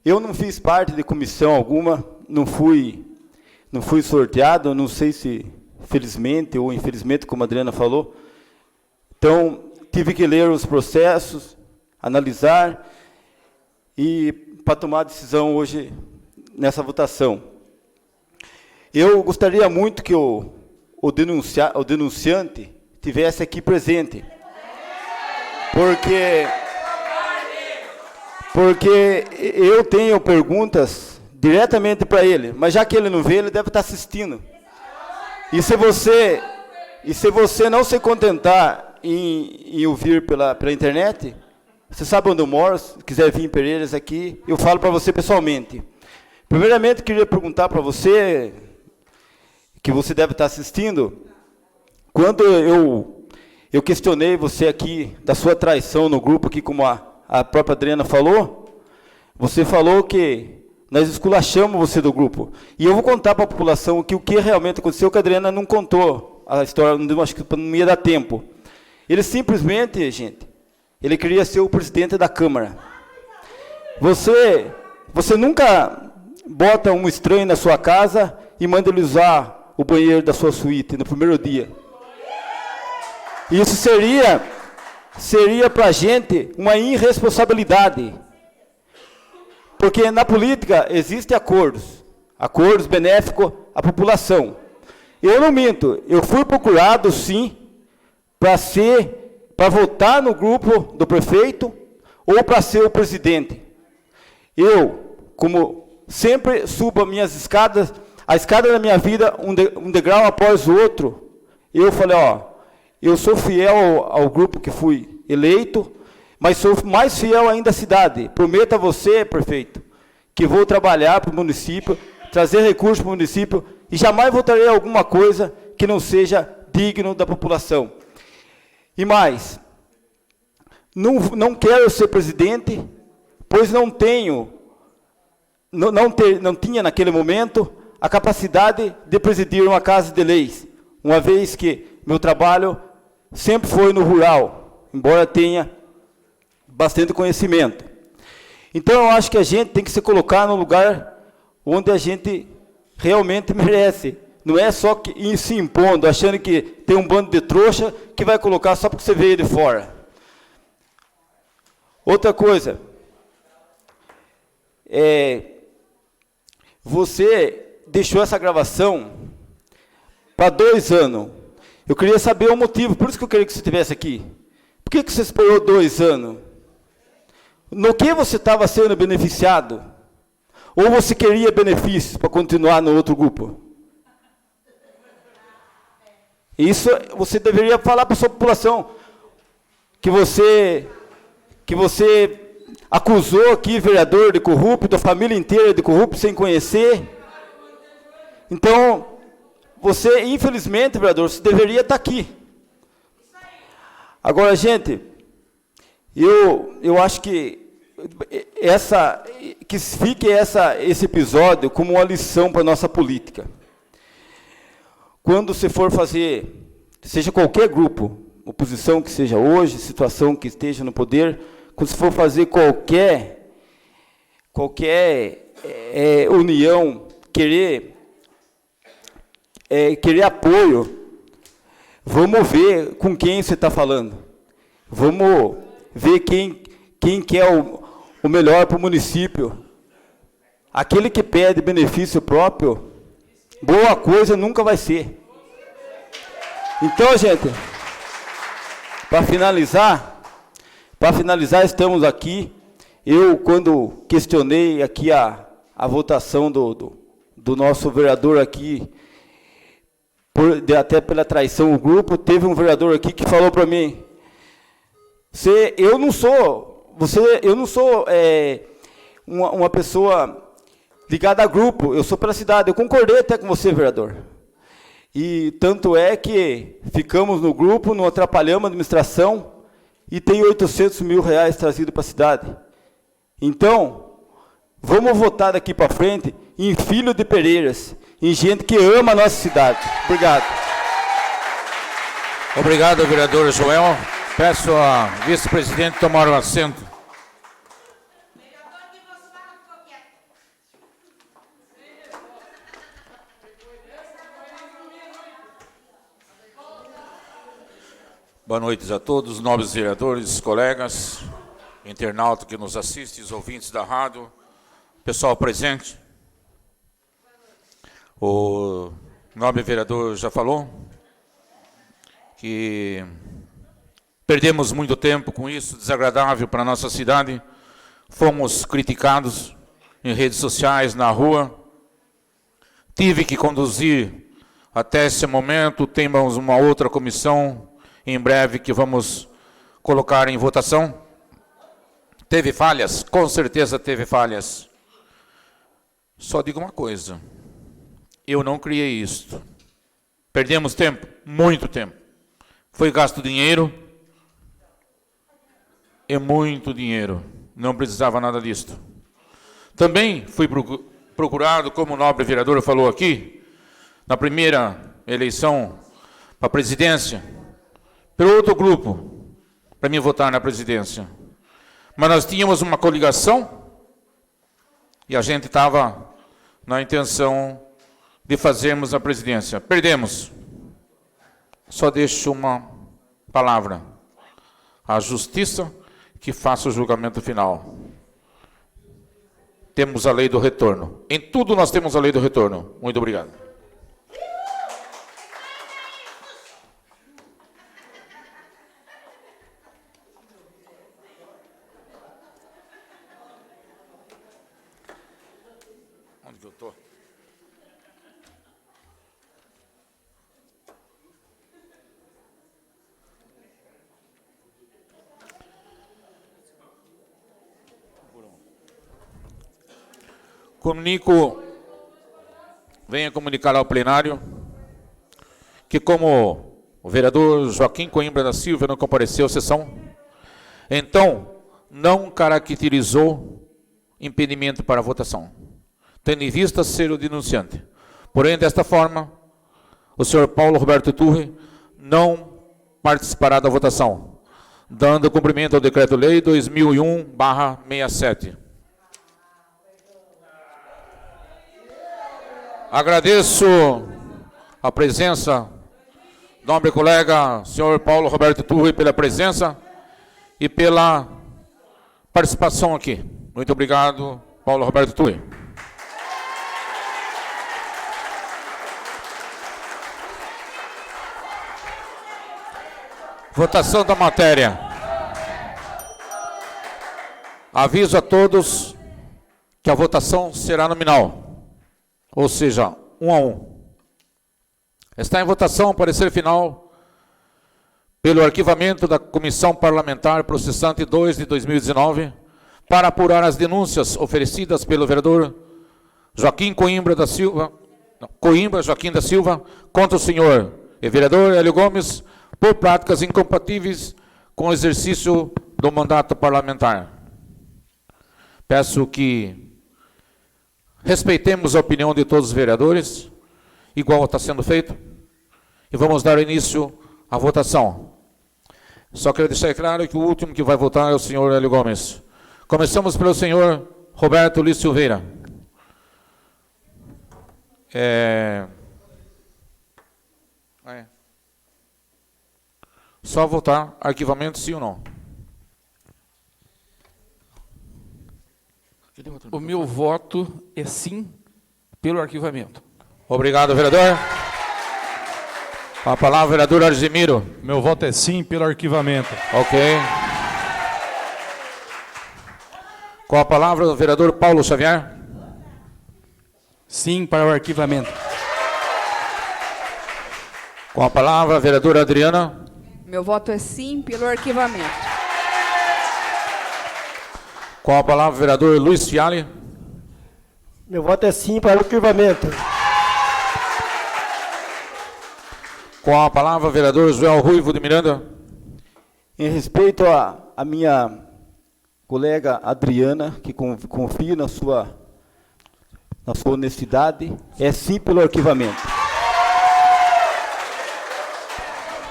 Eu não fiz parte de comissão alguma, não fui sorteado, não sei se felizmente ou infelizmente, como a Adriana falou. Então, tive que ler os processos, analisar, e para tomar a decisão hoje nessa votação. Eu gostaria muito que o denunciante tivesse aqui presente, porque eu tenho perguntas diretamente para ele, mas já que ele não vê, ele deve estar assistindo. E se você não se contentar em ouvir pela internet, você sabe onde eu moro, se quiser vir em Pereiras aqui, eu falo para você pessoalmente. Primeiramente, queria perguntar para você, que você deve estar assistindo, quando eu questionei você aqui da sua traição no grupo, aqui como a própria Adriana falou, você falou que nós esculachamos você do grupo. E eu vou contar para a população o que realmente aconteceu, que a Adriana não contou a história, acho que não ia dar tempo. Ele simplesmente, gente, ele queria ser o presidente da Câmara. Você nunca bota um estranho na sua casa e manda ele usar o banheiro da sua suíte no primeiro dia. Isso seria para a gente uma irresponsabilidade. Porque na política existem acordos benéficos à população. Eu não minto, eu fui procurado sim para votar no grupo do prefeito ou para ser o presidente. Eu, como sempre subo as minhas escadas, a escada da minha vida, um degrau após o outro, eu falei, eu sou fiel ao grupo que fui eleito, mas sou mais fiel ainda à cidade. Prometo a você, prefeito, que vou trabalhar para o município, trazer recursos para o município, e jamais votarei alguma coisa que não seja digno da população. E mais, não quero ser presidente, pois não tinha naquele momento a capacidade de presidir uma casa de leis, uma vez que meu trabalho sempre foi no rural. embora tenha bastante conhecimento. Então, eu acho que a gente tem que se colocar no lugar onde a gente realmente merece. Não é só que ir se impondo, achando que tem um bando de trouxa que vai colocar só porque você veio de fora. Outra coisa, você deixou essa gravação para 2 anos. Eu queria saber o motivo, por isso que eu queria que você estivesse aqui. Por que você esperou 2 anos? No que você estava sendo beneficiado? Ou você queria benefícios para continuar no outro grupo? Isso você deveria falar para a sua população, que você acusou aqui vereador de corrupto, a família inteira de corrupto, sem conhecer. Então, você, infelizmente, vereador, você deveria estar aqui. Agora, gente, eu acho que fique esse episódio como uma lição para a nossa política. Quando você for fazer, seja qualquer grupo, oposição que seja hoje, situação que esteja no poder, quando você for fazer qualquer união, querer apoio, vamos ver com quem você está falando. Vamos ver quem quer o melhor para o município. Aquele que pede benefício próprio, boa coisa nunca vai ser. Então, gente, para finalizar, estamos aqui. Eu, quando questionei aqui a votação do nosso vereador aqui, até pela traição do grupo, teve um vereador aqui que falou para mim, eu não sou uma pessoa ligada a grupo, eu sou pela cidade. Eu concordei até com você, vereador. E tanto é que ficamos no grupo, não atrapalhamos a administração, e tem 800 mil reais trazido para a cidade. Então, vamos votar daqui para frente em filho de Pereiras, em gente que ama a nossa cidade. Obrigado. Obrigado, vereador Joel. Peço a vice-presidente tomar o assento. Boa noite a todos, nobres vereadores, colegas, internautas que nos assistem, os ouvintes da rádio, pessoal presente. O nobre vereador já falou que perdemos muito tempo com isso, desagradável para a nossa cidade. Fomos criticados em redes sociais, na rua. Tive que conduzir até esse momento. Temos uma outra comissão em breve que vamos colocar em votação. Teve falhas? Com certeza teve falhas. Só digo uma coisa. Eu não criei isto. Perdemos tempo, muito tempo. Foi gasto dinheiro. E muito dinheiro. Não precisava nada disto. Também fui procurado, como o nobre vereador falou aqui, na primeira eleição para a presidência, pelo outro grupo, para mim votar na presidência. Mas nós tínhamos uma coligação e a gente estava na intenção de fazermos a presidência. Perdemos. Só deixo uma palavra. A justiça que faça o julgamento final. Temos a lei do retorno. Em tudo nós temos a lei do retorno. Muito obrigado. Onde que eu estou? Venho comunicar ao plenário que, como o vereador Joaquim Coimbra da Silva não compareceu à sessão, então não caracterizou impedimento para a votação, tendo em vista ser o denunciante. Porém, desta forma, o senhor Paulo Roberto Turri não participará da votação, dando cumprimento ao Decreto-Lei 2001/67. Agradeço a presença do nobre colega, senhor Paulo Roberto Turri, pela presença e pela participação aqui. Muito obrigado, Paulo Roberto Turri. Votação da matéria. Aviso a todos que a votação será nominal, ou seja, 1 a 1. Está em votação o parecer final pelo arquivamento da Comissão Parlamentar Processante 2 de 2019 para apurar as denúncias oferecidas pelo vereador Coimbra Joaquim da Silva contra o senhor e vereador Hélio Gomes por práticas incompatíveis com o exercício do mandato parlamentar. Peço que respeitemos a opinião de todos os vereadores, igual está sendo feito, e vamos dar início à votação. Só quero deixar claro que o último que vai votar é o senhor Hélio Gomes. Começamos pelo senhor Roberto Luiz Silveira. Só votar arquivamento, sim ou não? O meu voto é sim pelo arquivamento. Obrigado, vereador. Com a palavra, vereador Argemiro. Meu voto é sim pelo arquivamento. Ok. Com a palavra, o vereador Paulo Xavier. Sim para o arquivamento. Com a palavra, a vereadora Adriana. Meu voto é sim pelo arquivamento. Com a palavra, o vereador Luiz Fiali. Meu voto é sim para o arquivamento. Com a palavra, o vereador Joel Ruivo de Miranda. Em respeito à minha colega Adriana, que confio na sua honestidade, é sim pelo arquivamento.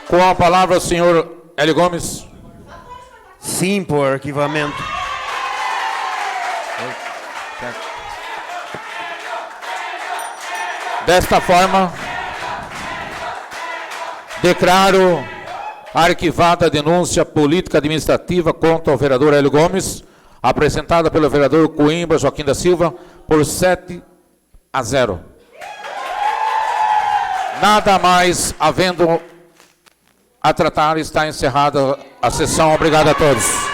Com a palavra, o senhor Hélio Gomes. Sim, por arquivamento. Desta forma, declaro arquivada a denúncia política administrativa contra o vereador Hélio Gomes, apresentada pelo vereador Coimbra Joaquim da Silva, por 7 a 0. Nada mais havendo a tratar, está encerrada a sessão. Obrigado a todos.